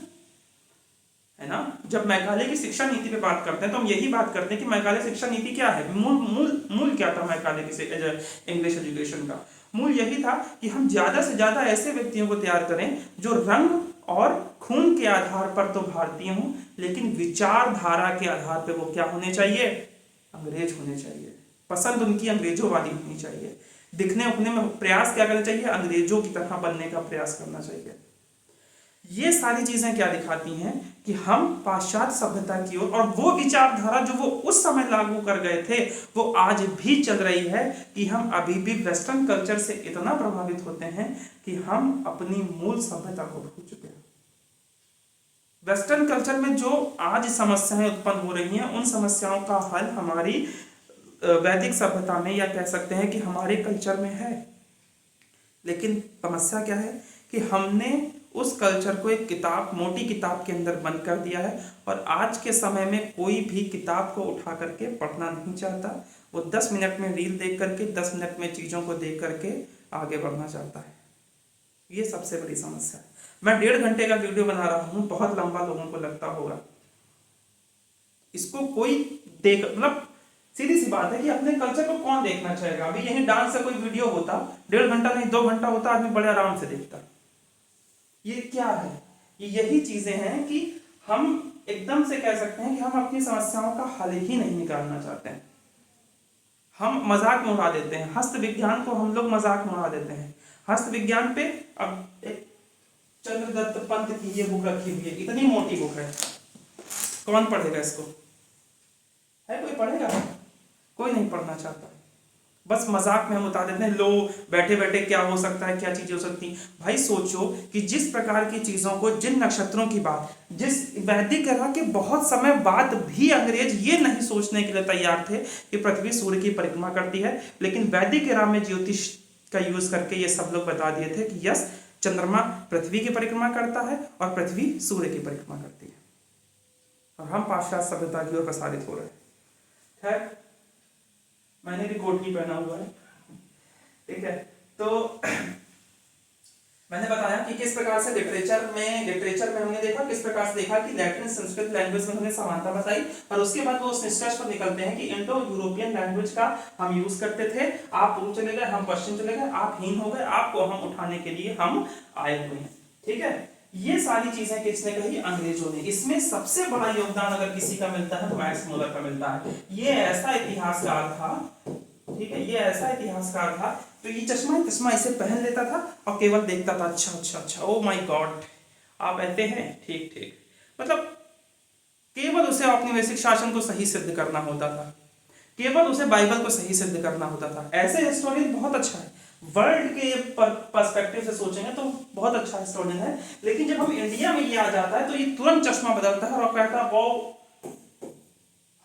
S1: है ना। जब मैकाले की शिक्षा नीति पे बात करते हैं तो हम यही बात करते हैं कि मैकाले शिक्षा नीति क्या है, मूल क्या था मैकाले की इंग्लिश एजुकेशन का। मूल यही था कि हम ज्यादा से ज्यादा ऐसे व्यक्तियों को तैयार करें जो रंग और खून के आधार पर तो भारतीय हों, लेकिन विचारधारा के आधार पर वो क्या होने चाहिए, अंग्रेज होने चाहिए, पसंद उनकी अंग्रेजों वाली होनी चाहिए, दिखने उखने में प्रयास क्या करना चाहिए, अंग्रेजों की तरह बनने का प्रयास करना चाहिए। ये सारी चीजें क्या दिखाती हैं कि हम पाश्चात्य सभ्यता की ओर, और वो विचारधारा जो वो उस समय लागू कर गए थे वो आज भी चल रही है कि हम अभी भी वेस्टर्न कल्चर से इतना प्रभावित होते हैं कि हम अपनी मूल सभ्यता को भूल चुके हैं। वेस्टर्न कल्चर में जो आज समस्याएं उत्पन्न हो रही हैं उन समस्याओं का हल हमारी वैदिक सभ्यता में या कह सकते हैं कि हमारे कल्चर में है, लेकिन समस्या क्या है कि हमने उस कल्चर को एक किताब, मोटी किताब के अंदर बंद कर दिया है और आज के समय में कोई भी किताब को उठा करके पढ़ना नहीं चाहता। वो 10 मिनट में रील देख करके, 10 मिनट में चीज़ों को देख करके आगे बढ़ना चाहता है। ये सबसे बड़ी समस्या है। मैं 1.5 घंटे का वीडियो बना रहा हूँ, बहुत लंबा लोगों को लगता होगा, इसको कोई देख, मतलब सीधी सी बात है कि अपने कल्चर को कौन देखना चाहेगा। अभी यही डांस का कोई वीडियो होता, 1.5 घंटा नहीं 2 घंटा होता, आदमी बड़े आराम से देखता। ये क्या है, ये यही चीजें हैं कि हम एकदम से कह सकते हैं कि हम अपनी समस्याओं का हल ही नहीं निकालना चाहते हैं, हम मजाक में उड़ा देते हैं। हस्त विज्ञान को हम लोग मजाक में उड़ा देते हैं। हस्त विज्ञान पे अब एक चंद्रदत्त पंत की ये बुक रखी हुई है, इतनी मोटी बुक है, कौन पढ़ेगा इसको, है कोई पढ़ेगा? कोई नहीं पढ़ना चाहता। बस मजाक में हम उतार देते हैं, लो बैठे बैठे क्या हो सकता है, क्या चीजें हो सकती। भाई सोचो कि जिस प्रकार की चीजों को, जिन नक्षत्रों की बात, जिस वैदिक एरा के बहुत समय बाद भी अंग्रेज ये नहीं सोचने के लिए तैयार थे कि पृथ्वी सूर्य की परिक्रमा करती है, लेकिन वैदिक एरा में ज्योतिष का यूज करके ये सब लोग बता दिए थे कि यस, चंद्रमा पृथ्वी की परिक्रमा करता है और पृथ्वी सूर्य की परिक्रमा करती है, और हम पाश्चात्य सभ्यता की ओर प्रसारित हो रहे हैं। खैर, मैंने भी कोट नहीं पहना हुआ है, ठीक है। तो मैंने बताया कि किस प्रकार से लिटरेचर में हमने देखा, किस प्रकार से देखा कि लैटिन संस्कृत लैंग्वेज में हमने समानता बताई, और उसके बाद वो उस निष्कर्ष पर निकलते हैं कि इंडो यूरोपियन लैंग्वेज का हम यूज करते थे, आप पूर्व चले गए, हम पश्चिम चले गए, आप हीन हो गए, आपको हम उठाने के लिए हम आए हुए हैं, ठीक है। ये सारी चीजें किसने कही? अंग्रेजों ने। इसमें सबसे बड़ा योगदान अगर किसी का मिलता है तो मैक्स मुलर का मिलता है। ये ऐसा इतिहासकार था, ठीक है, ये ऐसा इतिहासकार था, तो ये चश्मा इसे पहन लेता था और केवल देखता था, अच्छा अच्छा अच्छा, ओ माय गॉड, आप ऐसे हैं, ठीक ठीक, मतलब केवल उसे औपनिवेशिक शासन को सही सिद्ध करना होता था, केवल उसे बाइबल को सही सिद्ध करना होता था। ऐसे हिस्टोरियन बहुत अच्छा है, वर्ल्ड के पर्सपेक्टिव से सोचेंगे तो बहुत अच्छा हिस्टोरियन है, लेकिन जब हम इंडिया में ये आ जाता है तो ये तुरंत चश्मा बदलता है और कहता है वो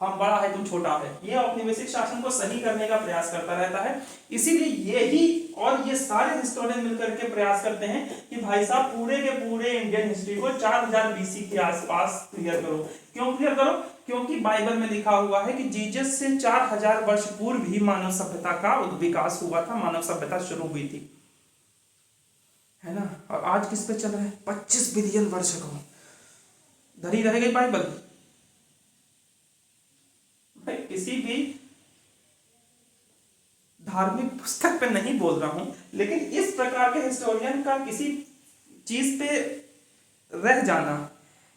S1: हम बड़ा है तुम छोटा है। ये औपनिवेशिक शासन को सही करने का प्रयास करता रहता है। इसीलिए यही और ये सारे हिस्टोरियन मिलकर के प्रयास करते हैं कि भाई साहब पूरे के पूरे इंडियन हिस्ट्री को 4000 बीसी के आसपास क्लियर करो। क्यों क्लियर करो? क्योंकि बाइबल में लिखा हुआ है कि जीसस से 4000 वर्ष पूर्व ही मानव सभ्यता का विकास हुआ था, मानव सभ्यता शुरू हुई थी, है ना। और आज किस पे चल रहा है? 25 बिलियन वर्ष को धरी रह गई बाइबल। किसी भी धार्मिक पुस्तक पे नहीं बोल रहा हूं, लेकिन इस प्रकार के हिस्टोरियन का किसी चीज पे रह जाना,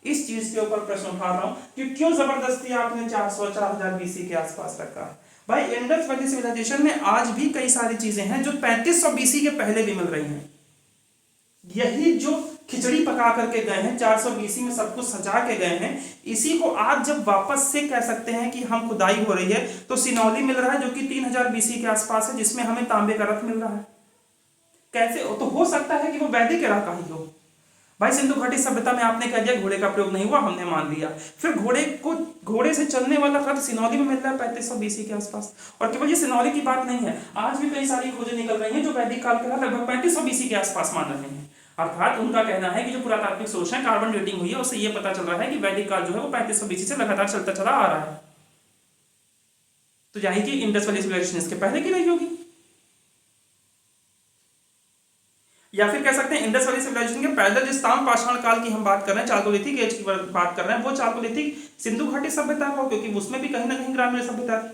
S1: इस चीज के ऊपर प्रश्न उठा रहा हूं कि क्यों जबरदस्ती आपने 4000 बीसी के आसपास रखा। भाई इंडस वैली सिविलाइजेशन में आज भी कई सारी चीजें हैं जो 3500 बीसी के पहले भी मिल रही हैं। यही जो खिचड़ी पका करके गए हैं 400 बीसी में, सब कुछ सजा के गए हैं, इसी को आज जब वापस से कह सकते हैं कि हम खुदाई हो रही है, तो सिनौली मिल रहा है जो कि 3000 बीसी के आसपास है, जिसमें हमें तांबे का रथ मिल रहा है। कैसे? तो हो सकता है कि वो वैदिक एरा का ही हो। भाई सिंधु घाटी सभ्यता में आपने कह दिया घोड़े का प्रयोग नहीं हुआ, हमने मान लिया, फिर घोड़े से चलने वाला रथ सिनौली में मिल रहा है 3500 बीसी के आसपास। और केवल ये सिनौली की बात नहीं है, आज भी कई सारी खोजें निकल रही हैं जो वैदिक काल के लगभग 3500 बीसी के आसपास मान रहे हैं। अर्थात उनका कहना है कि जो पुरातात्विक सोच है, कार्बन डेटिंग हुई है, उससे ये पता चल रहा है कि वैदिक काल जो है वो 3500 बीसी से लगातार चलता चला आ रहा है। तो यानी कि इंडस वैली सिविलाइजेशन इसके पहले की रही होगी, या फिर कह सकते हैं इंडस वैली सिविलाइजेशन के पैदल जिस ताम पाषाण काल की हम बात कर रहे हैं, चालकोलिथिक एज की बात कर रहे हैं, वो चालकोलिथिक सिंधु घाटी सभ्यता का, क्योंकि उसमें भी कहीं ना कहीं ग्रामीण सभ्यता थी।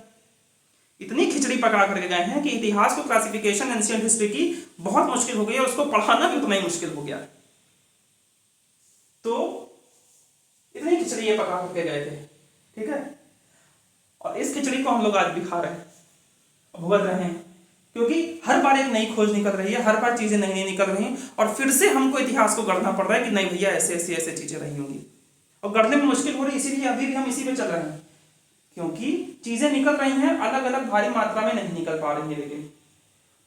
S1: इतनी खिचड़ी पका करके गए हैं कि इतिहास को क्लासिफिकेशन एंशिएंट हिस्ट्री की बहुत मुश्किल हो गई है, उसको पढ़ाना भी उतना ही मुश्किल हो गया। तो इतनी खिचड़ी ये पका करके गए थे, ठीक है, और इस खिचड़ी को हम लोग आज भी खा रहे हैं, भुगत रहे हैं, क्योंकि हर बार एक नई खोज निकल रही है, हर बार चीजें नई नई निकल रही हैं, और फिर से हमको इतिहास को गढ़ना पड़ रहा है कि नहीं भैया ऐसे ऐसे ऐसे चीजें रही होंगी, और गढ़ने में मुश्किल हो रही है। इसीलिए अभी भी हम इसी पे चल रहे हैं, क्योंकि चीजें निकल रही हैं, अलग अलग भारी मात्रा में नहीं निकल पा रही है। लेकिन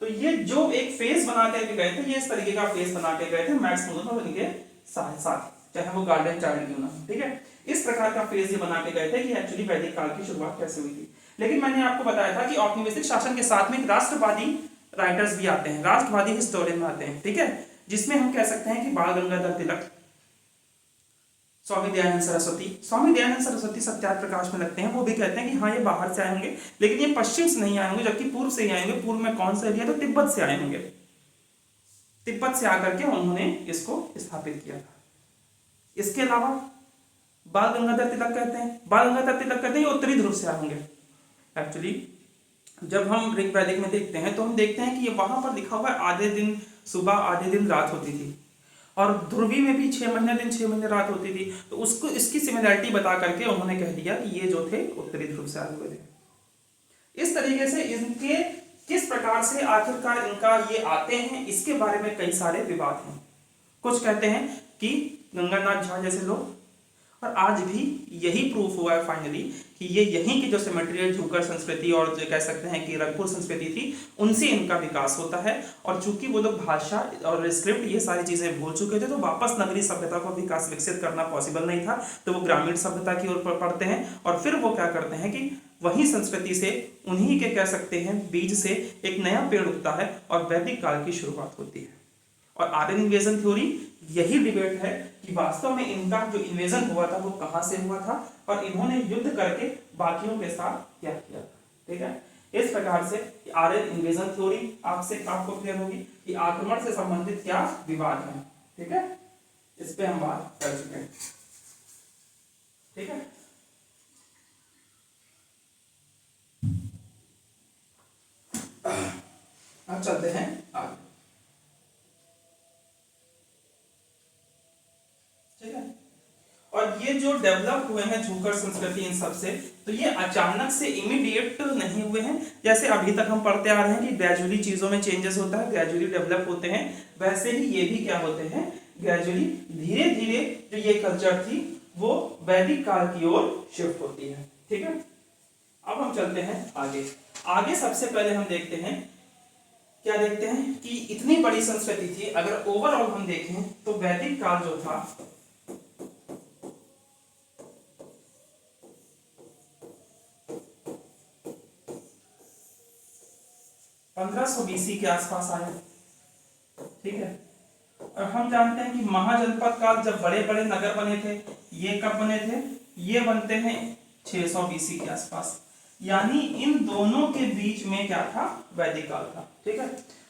S1: तो ये जो एक फेस बना के गए थे, ये इस तरीके का फेस बना के गए थे मैक्स मुलर और उनके साथ, चाहे वो गार्डन चाइल्ड क्यों ना, ठीक है, इस प्रकार का फेस ये बना के गए थे कि एक्चुअली वैदिक काल की शुरुआत कैसे हुई थी। लेकिन मैंने आपको बताया था कि औपनिवेशिक शासन के साथ में राष्ट्रवादी राइटर्स भी आते हैं, राष्ट्रवादी हिस्टोरियन आते हैं, ठीक है, जिसमें हम कह सकते हैं कि बाल गंगाधर तिलक, स्वामी दयानंद सरस्वती सत्यार्थ प्रकाश में लगते हैं। वो भी कहते हैं कि हाँ ये बाहर से आए होंगे, लेकिन ये पश्चिम से नहीं आए होंगे, जबकि पूर्व से ही आए होंगे। पूर्व में कौन सा एरिया? तो तिब्बत से आए होंगे, तिब्बत से आकर के उन्होंने इसको स्थापित किया था। इसके अलावा बाल गंगाधर तिलक कहते हैं ये उत्तरी ध्रुव से आए होंगे। एक्चुअली जब हम ऋग्वैदिक में देखते हैं तो हम देखते हैं कि ये वहां पर लिखा हुआ है आधे दिन सुबह आधे दिन रात होती थी, और ध्रुवी में भी 6 महीने दिन 6 महीने रात होती थी। तो उसको इसकी सिमिलैरिटी बता करके उन्होंने कह दिया कि ये जो थे उत्तरी ध्रुव से आए हुए थे। इस तरीके से इनके किस प्रकार से आखिरकार इनका ये आते हैं, इसके बारे में कई सारे विवाद हैं। कुछ कहते हैं कि गंगानाथ झा जैसे लोग, और आज भी यही प्रूफ हुआ है फाइनली कि ये यहीं की जो सेमेट्रियल झूकर संस्कृति और जो कह सकते हैं कि रंगपुर संस्कृति थी, उनसे इनका विकास होता है। और चूंकि वो लोग भाषा और स्क्रिप्ट ये सारी चीजें भूल चुके थे, तो वापस नगरीय सभ्यता को विकास विकसित करना पॉसिबल नहीं था, तो वो ग्रामीण सभ्यता की ओर बढ़ते हैं। और फिर वो क्या करते हैं कि वही संस्कृति से, उन्हीं के कह सकते हैं बीज से एक नया पेड़ उगता है और वैदिक काल की शुरुआत होती है। और आर्यन इन्वेजन थ्योरी यही डिबेट है कि वास्तव में इनका जो इन्वेजन हुआ था वो कहां से हुआ था और इन्होंने युद्ध करके बाकियों के साथ क्या किया था। ठीक है, इस प्रकार से आर्यन इन्वेजन थ्योरी आपको क्लियर होगी कि आक्रमण से संबंधित क्या विवाद है। ठीक है, इस पे हम बात कर चुके हैं। ठीक है, अब चलते हैं आगे। ठीक है, और ये जो डेवलप हुए हैं झूकर संस्कृति इन सब से, तो ये अचानक से इमीडिएट नहीं हुए हैं। जैसे अभी तक हम पढ़ते आ रहे हैं कि ग्रेजुअली चीजों में चेंजेस होता है, ग्रेजुअली डेवलप होते हैं, वैसे ही ये भी क्या होते हैं, ग्रेजुअली धीरे धीरे जो ये कल्चर थी वो वैदिक काल की ओर शिफ्ट होती है। ठीक है, अब हम चलते हैं आगे। आगे सबसे पहले हम देखते हैं, क्या देखते हैं कि इतनी बड़ी संस्कृति थी, अगर ओवरऑल हम देखें तो वैदिक काल जो था 1500 BC के आसपास आया। ठीक है, और हम जानते हैं कि महाजनपद काल, जब बड़े बड़े नगर बने थे, ये कब बने थे, ये बनते हैं 600 BC के आसपास। यानी इन दोनों के बीच में क्या था, वैदिक काल था। ठीक है,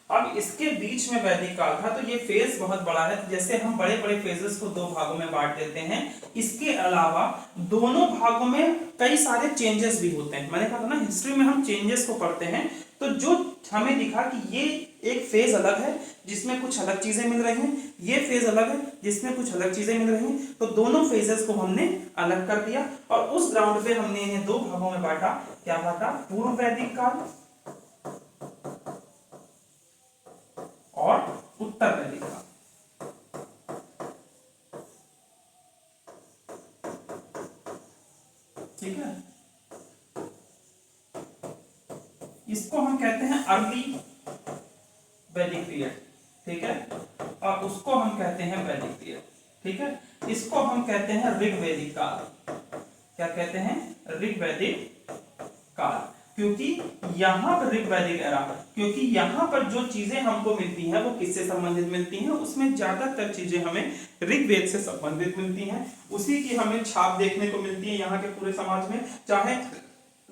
S1: अब इसके बीच में वैदिक काल था, तो ये फेज बहुत बड़ा है। जैसे हम बड़े बड़े फेजेस को दो भागों में बांट देते हैं, इसके अलावा दोनों भागों में कई सारे चेंजेस भी होते हैं। मैंने कहा था ना, हिस्ट्री में हम चेंजेस को पढ़ते हैं, तो जो हमें दिखा कि ये एक फेज अलग है जिसमें कुछ अलग चीजें मिल रही हैं, ये फेज अलग है जिसमें कुछ अलग चीजें मिल रही हैं, तो दोनों फेजेस को हमने अलग कर दिया और उस ग्राउंड पे हमने इन्हें दो भागों में बांटा। क्या बांटा, पूर्व वैदिक काल और उत्तर वैदिक काल। ठीक है, इसको हम कहते हैं अर्ली वैदिक पीरियड। ठीक है, और उसको हम कहते हैं वैदिक पीरियड। ठीक है, इसको हम कहते हैं ऋग्वैदिक काल। क्या कहते हैं, ऋग्वैदिक काल, क्योंकि यहां पर ऋग्वैदिक एरा, क्योंकि यहां पर जो चीजें हमको मिलती हैं वो किससे संबंधित मिलती हैं, उसमें ज्यादातर चीजें हमें ऋग्वेद से संबंधित मिलती हैं। उसी की हमें छाप देखने को मिलती है यहाँ के पूरे समाज में, चाहे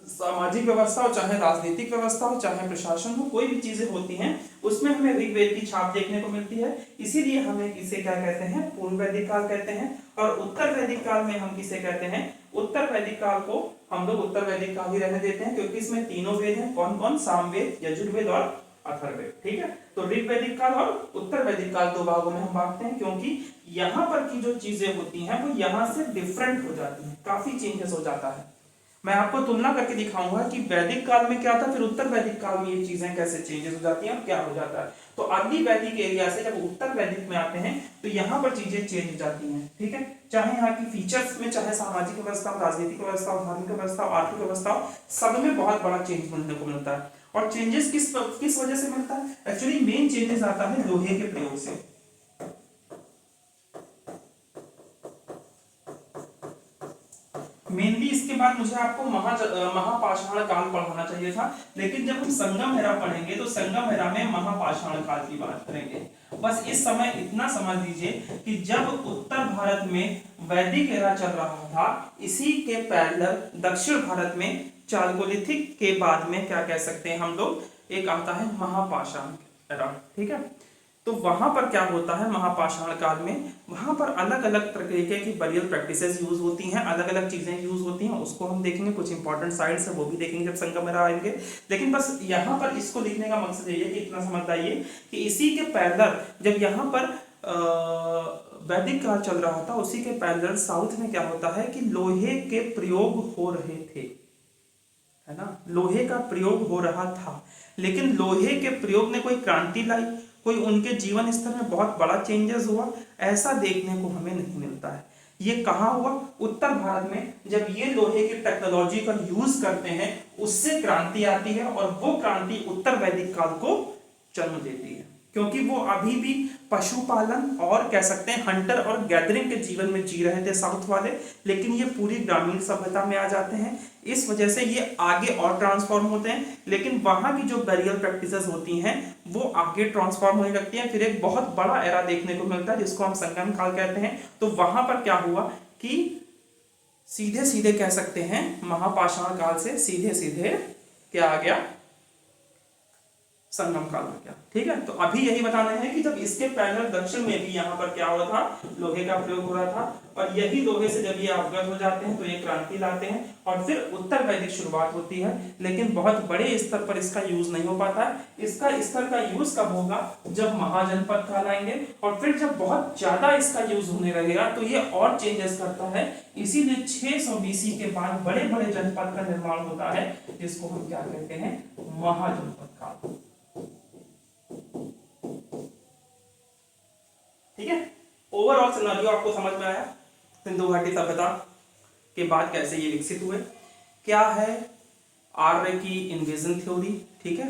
S1: सामाजिक व्यवस्था हो, चाहे राजनीतिक व्यवस्था हो, चाहे प्रशासन हो, कोई भी चीजें होती हैं उसमें हमें ऋग्वेद की छाप देखने को मिलती है। इसीलिए हमें इसे क्या कहते हैं, पूर्व वैदिक काल कहते हैं। और उत्तर वैदिक काल में हम किसे कहते हैं, उत्तर वैदिक काल को हम लोग उत्तर वैदिक काल ही रहने देते हैं, क्योंकि इसमें तीनों वेद हैं। कौन कौन, सामवेद, यजुर्वेद और अथर्ववेद। ठीक है, तो ऋग्वैदिक काल और उत्तर वैदिक काल दो भागों में हम बांटते हैं, क्योंकि यहाँ पर की जो चीजें होती हैं वो यहाँ से डिफरेंट हो जाती हैं, काफी चेंजेस हो जाता है। मैं आपको तुलना करके दिखाऊंगा कि वैदिक काल में क्या था, फिर उत्तर वैदिक काल में ये चीजें कैसे चेंजेस हो जाती हैं और क्या हो जाता है। तो अर्ली वैदिक एरिया से जब उत्तर वैदिक में आते हैं तो यहाँ पर चीजें चेंज हो जाती हैं। ठीक है, चाहे यहाँ की फीचर्स में, चाहे सामाजिक व्यवस्था, राजनीतिक व्यवस्था, धार्मिक व्यवस्था, आर्थिक व्यवस्था, सब में बहुत बड़ा चेंज मिलने को मिलता है। और चेंजेस किस वजह से मिलता है, एक्चुअली मेन चेंजेस आता है लोहे के प्रयोग से। मेनली इसके बाद मुझे आपको महापाषाण काल पढ़ाना चाहिए था, लेकिन जब हम संगम एरा पढ़ेंगे तो संगम एरा में महापाषाण काल की बात करेंगे। बस इस समय इतना समझ लीजिए कि जब उत्तर भारत में वैदिक एरा चल रहा था, इसी के पैरेलल दक्षिण भारत में चालकोलिथिक के बाद में क्या कह सकते हैं हम लोग, एक आता है महापाषाण एरा। ठीक है, तो वहां पर क्या होता है, महापाषाण काल में वहां पर अलग अलग तरीके की बरियल प्रैक्टिसेस यूज होती हैं, अलग अलग चीजें यूज होती हैं, उसको हम देखेंगे। कुछ इंपॉर्टेंट साइड्स है वो भी देखेंगे जब संगम एरा आएंगे। लेकिन बस यहाँ पर इसको लिखने का मकसद ये है कि इतना समझ आइए कि इसी के पैरेलल जब यहाँ पर वैदिक काल चल रहा था, उसी के पैरेलल साउथ में क्या होता है कि लोहे के प्रयोग हो रहे थे, है ना, लोहे का प्रयोग हो रहा था। लेकिन लोहे के प्रयोग ने कोई क्रांति लाई, कोई उनके जीवन स्तर में बहुत बड़ा चेंजेस हुआ, ऐसा देखने को हमें नहीं मिलता है। ये कहाँ हुआ? उत्तर भारत में। जब ये लोहे की टेक्नोलॉजी का यूज करते हैं उससे क्रांति आती है, और वो क्रांति उत्तर वैदिक काल को जन्म देती है, क्योंकि वो अभी भी पशुपालन और कह सकते हैं हंटर और गैदरिंग के जीवन में जी रहे थे साउथ वाले, लेकिन ये पूरी ग्रामीण सभ्यता में आ जाते हैं। इस वजह से ये आगे और ट्रांसफॉर्म होते हैं, लेकिन वहां की जो बैरियल प्रैक्टिसेस होती हैं वो आगे ट्रांसफॉर्म होने लगती हैं। फिर एक बहुत बड़ा एरा देखने को मिलता है जिसको हम संगम काल कहते हैं। तो वहां पर क्या हुआ कि सीधे सीधे कह सकते हैं महापाषाण काल से सीधे सीधे क्या आ गया? संगम काल आ गया। ठीक है, तो अभी यही बताना है कि जब इसके पैरेलल दक्षिण में भी यहाँ पर क्या हो रहा था? लोहे का प्रयोग हो रहा था, और यही लोहे से जब ये अवगत हो जाते हैं तो ये क्रांति लाते हैं, और फिर उत्तर वैदिक शुरुआत होती है। लेकिन बहुत बड़े स्तर पर इसका यूज नहीं हो पाता है। इसका स्तर का यूज कब होगा? जब महाजनपद काल आएंगे, और फिर जब बहुत ज्यादा इसका यूज होने लगेगा तो ये और चेंजेस करता है। इसीलिए 600 BC के बाद बड़े बड़े जनपद का निर्माण होता है, जिसको हम क्या कहते हैं? महाजनपद काल। ठीक है, ओवरऑल सिनेरियो आपको समझ में आया? सिंधु घाटी सभ्यता के बाद कैसे ये विकसित हुए, क्या है आर्य की इन्वेजन थ्योरी, ठीक है,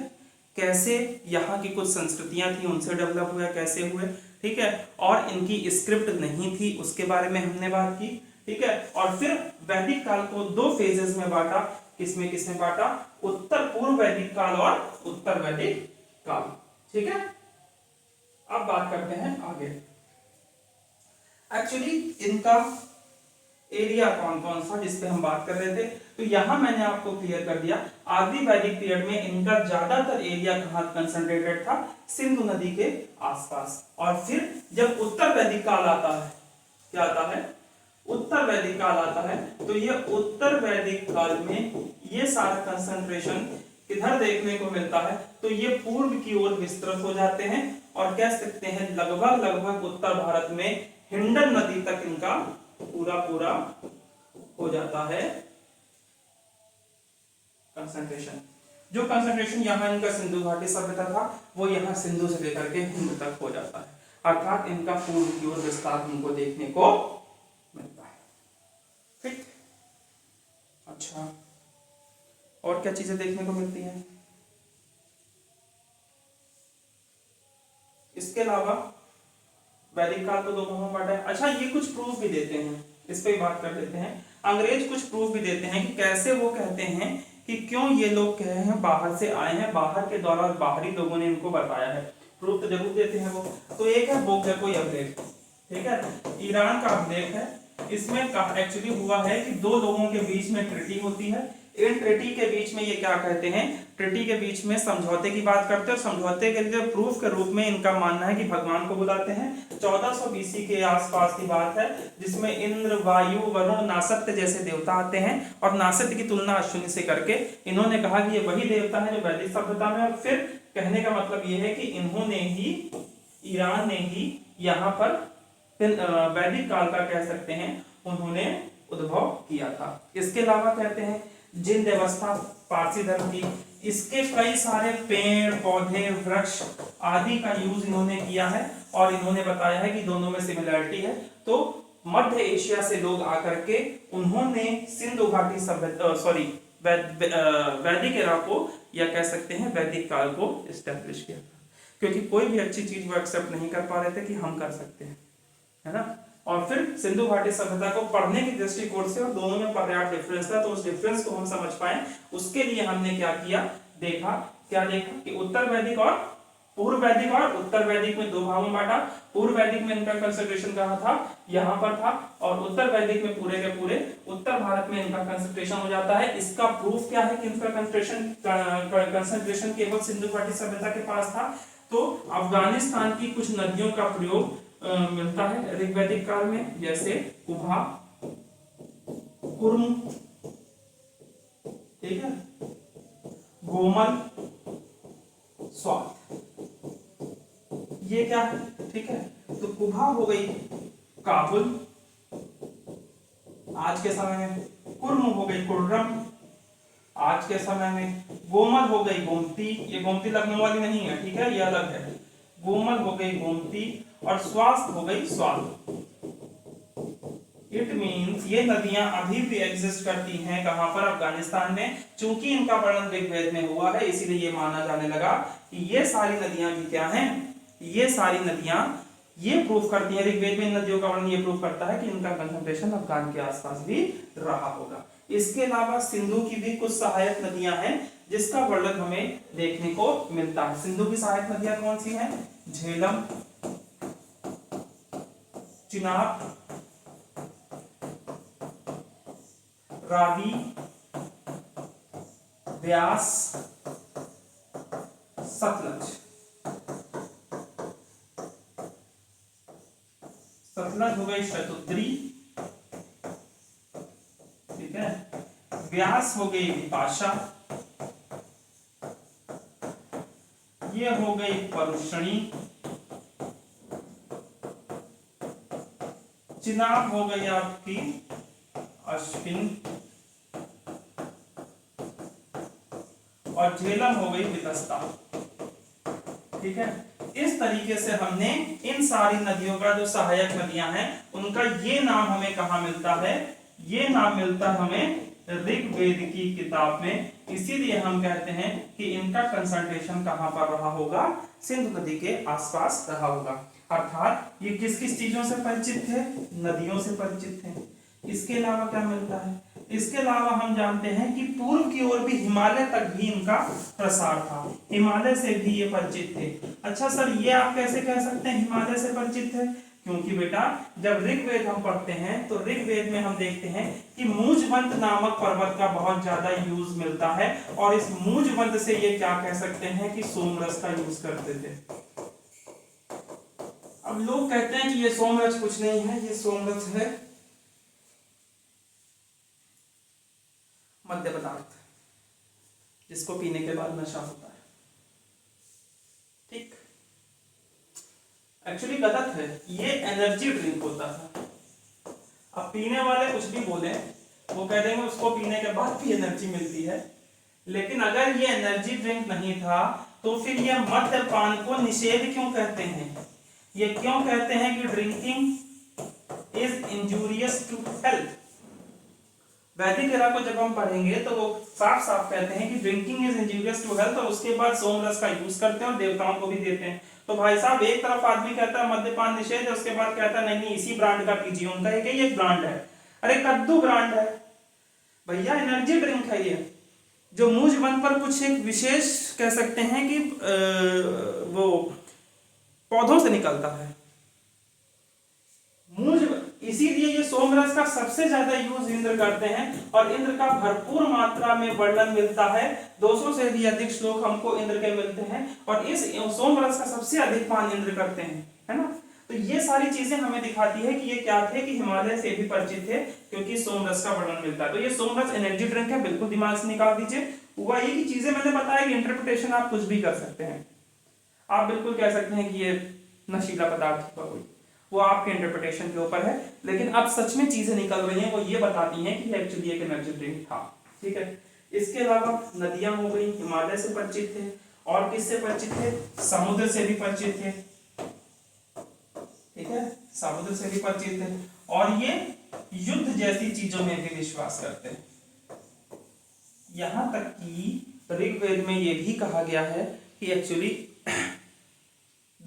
S1: कैसे यहाँ की कुछ संस्कृतियां थी उनसे डेवलप हुआ, कैसे हुए, ठीक है, और इनकी स्क्रिप्ट नहीं थी उसके बारे में हमने बात की। ठीक है, और फिर वैदिक काल को दो फेजेस में बांटा। किसमें किसमें बांटा? उत्तर पूर्व वैदिक काल और उत्तर वैदिक काल। ठीक है, अब बात करते हैं आगे। एक्चुअली इनका एरिया कौन कौन सा जिसपे हम बात कर रहे थे, तो यहां मैंने आपको क्लियर कर दिया। आदि वैदिक पीरियड में इनका ज्यादातर एरिया कहां कंसंट्रेटेड था? सिंधु नदी के आसपास। और फिर जब उत्तर वैदिक काल आता है, क्या आता है? उत्तर वैदिक काल आता है, तो ये उत्तर वैदिक काल में ये सारा कंसंट्रेशन किधर देखने को मिलता है? तो ये पूर्व की ओर विस्तृत हो जाते हैं, और कह सकते हैं लगभग लगभग उत्तर भारत में हिंडन नदी तक इनका पूरा पूरा हो जाता है कंसंट्रेशन। जो कंसंट्रेशन यहाँ इनका सिंधु घाटी सभ्यता था वो यहाँ सिंधु से लेकर के हिंद तक हो जाता है, अर्थात इनका पूर्व की ओर विस्तार हमको देखने को मिलता है। ठीक, अच्छा, और क्या चीजें देखने को मिलती हैं इसके अलावा? वैदिक काल को दो भागों में बांटा है। अच्छा, ये कुछ प्रूफ भी देते हैं, इस पे बात कर लेते हैं। अंग्रेज कुछ प्रूफ भी देते हैं कि कैसे वो कहते हैं कि क्यों ये लोग कहे हैं बाहर से आए हैं, बाहर के द्वारा बाहरी लोगों ने इनको बताया है। प्रूफ तो जरूर देते हैं वो। तो एक है बोगजाकोई अभिलेख, ठीक है, ईरान का अभिलेख है। इसमें एक्चुअली हुआ है कि दो लोगों के बीच में ट्रीटी होती है। इन ट्रीटी के बीच में ये क्या कहते हैं? ट्रीटी के बीच में समझौते की बात करते हैं, और समझौते के लिए प्रूफ के रूप में इनका मानना है कि भगवान को बुलाते हैं। 1400 BC के आसपास की बात है, जिसमें इंद्र, वायु, वरुण, नासत्य जैसे देवता आते हैं, और नासत्य की तुलना अश्विनी से करके इन्होंने कहा कि ये वही देवता है जो वैदिक सभ्यता में। और फिर कहने का मतलब ये है कि इन्होंने ही, ईरान ने ही यहाँ पर वैदिक काल का कह सकते हैं उन्होंने उद्भव किया था। इसके अलावा कहते हैं जिन व्यवस्था पारसी धर्म की, इसके कई सारे पेड़ पौधे वृक्ष आदि का यूज इन्होंने किया है, और इन्होंने बताया है कि दोनों में सिमिलरिटी है। तो मध्य एशिया से लोग आकर के उन्होंने सिंधु घाटी सभ्यता वैदिक एरा को, या कह सकते हैं वैदिक काल को इस्टेब्लिश किया था, क्योंकि कोई भी अच्छी चीज वो एक्सेप्ट नहीं कर पा रहे थे कि हम कर सकते हैं, है ना। और फिर सिंधु घाटी सभ्यता को पढ़ने की दृष्टिकोण से, और दोनों में पर्याप्त डिफरेंस था, तो उस डिफरेंस को हम समझ पाए उसके लिए हमने क्या किया, देखा, क्या देखा कि उत्तर वैदिक और पूर्व वैदिक, और उत्तर वैदिक में दो भागों में बांटा। पूर्व वैदिक में इनका कंसंट्रेशन कहाँ था? यहाँ पर था, और उत्तर वैदिक में पूरे के पूरे उत्तर भारत में इनका कंसंट्रेशन हो जाता है। इसका प्रूफ क्या है कि इनका कंसंट्रेशन केवल सिंधु घाटी सभ्यता के पास था? तो अफगानिस्तान की कुछ नदियों का प्रयोग मिलता है ऋग्वैदिक काल में, जैसे कुभा, कुर्म, ठीक है, गोमल, स्वात, ये क्या है? ठीक है, तो कुभा हो गई काबुल आज के समय में, कुर्म हो गई कुर्रम आज के समय में, गोमल हो गई गोमती, ये गोमती लखनऊ वाली नहीं है, ठीक है, ये अलग है, गोमल हो गई गोमती, और स्वास्थ्य हो गई स्वाद। इट मीन्स ये नदियां अभी भी एग्जिस्ट करती हैं कहां पर, अफगानिस्तान में। चूंकि इनका वर्णन ऋग्वेद में हुआ है इसीलिए ये माना जाने लगा कि ये सारी नदियां भी क्या हैं, ये सारी नदियां ये प्रूफ करती है, ऋग्वेद में इन नदियों का वर्णन ये प्रूफ करता है कि इनका कंसंट्रेशन अफगान के आसपास भी रहा होगा। इसके अलावा सिंधु की भी कुछ सहायक नदियां हैं जिसका वर्णन हमें देखने को मिलता है। सिंधु की सहायक नदियां कौन सी हैं? झेलम, चिनाब, रावी, व्यास, सतलज। सतलज हो गई शतुद्री, ठीक है। व्यास हो गई विपाशा, ये हो गई परुषणी, चिनाब हो गई आपकी अश्विन, और झेलम हो गई वितस्ता, ठीक है। इस तरीके से हमने इन सारी नदियों का जो सहायक नदियां हैं उनका ये नाम हमें कहाँ मिलता है, ये नाम मिलता है हमें ऋग्वेद की किताब में। इसीलिए हम कहते हैं कि इनका कंसंट्रेशन कहां पर रहा होगा, सिंधु नदी के आसपास रहा होगा। अर्थात ये किस किस चीजों से परिचित थे, नदियों से परिचित थे। इसके अलावा क्या मिलता है, इसके अलावा हम जानते हैं कि पूर्व की ओर भी हिमालय तक भी इनका प्रसार था, हिमालय से भी ये परिचित थे। अच्छा सर ये आप कैसे कह सकते हैं हिमालय से परिचित है? क्योंकि बेटा जब ऋग्वेद हम पढ़ते हैं तो ऋग्वेद में हम देखते हैं कि मूजवंत नामक पर्वत का बहुत ज्यादा यूज मिलता है, और इस मूजवंत से ये क्या कह सकते हैं कि सोमरस का यूज करते थे। अब लोग कहते हैं कि ये सोमरस कुछ नहीं है, ये सोमरस है मद्य पदार्थ जिसको पीने के बाद नशा होता है, ठीक। एक्चुअली गलत है, ये एनर्जी ड्रिंक होता था। अब पीने वाले कुछ भी बोले, वो कह देंगे उसको पीने के बाद भी एनर्जी मिलती है, लेकिन अगर ये एनर्जी ड्रिंक नहीं था तो फिर ये मद्यपान को निषेध क्यों कहते हैं? ये क्यों कहते हैं कि drinking is injurious to health? वैदिक एरा को जब हम पढ़ेंगे तो वो साफ साफ कहते हैं कि drinking is injurious to health, और उसके बाद सोमरस का यूज करते हैं और देवताओं को भी देते हैं। तो भाई साहब एक तरफ आदमी कहता है मद्यपान निषेध है, उसके बाद कहता है नहीं इसी ब्रांड का पीजिए, उनका एक ब्रांड है। अरे कद्दू ब्रांड है भैया, एनर्जी ड्रिंक है ये, जो मूंजवन पर कुछ एक विशेष कह सकते हैं कि वो पौधों से निकलता है मूंज, इसीलिए ये सोमरस का सबसे ज्यादा यूज इंद्र करते हैं, और इंद्र का भरपूर मात्रा में वर्णन मिलता है। 200 से भी अधिक श्लोक हमको इंद्र के मिलते हैं, और इस सोमरस का सबसे अधिक पान इंद्र करते हैं, है ना। तो ये सारी चीजें हमें दिखाती है कि ये क्या थे, कि हिमालय से भी परिचित थे, क्योंकि सोमरस का वर्णन मिलता है। तो ये सोमरस एनर्जी ड्रिंक है, बिल्कुल दिमाग से निकाल दीजिए। हुआ ये कि चीजें मैंने बताया कि इंटरप्रिटेशन आप कुछ भी कर सकते हैं, आप बिल्कुल कह सकते हैं कि ये नशीला पदार्थ होगा कोई, वो आपके इंटरप्रिटेशन के ऊपर है, लेकिन अब सच में चीजें निकल रही हैं वो ये बताती हैं कि एक्चुअली एक एनर्जी ड्रिंक था, ठीक है। इसके अलावा नदियां हो गई, हिमालय से परिचित थे, और किससे परिचित थे, समुद्र से भी परिचित थे, ठीक है, समुद्र से भी परिचित थे, और ये युद्ध जैसी चीजों में भी विश्वास करते हैं। यहां तक कि ऋग्वेद में ये भी कहा गया है कि एक्चुअली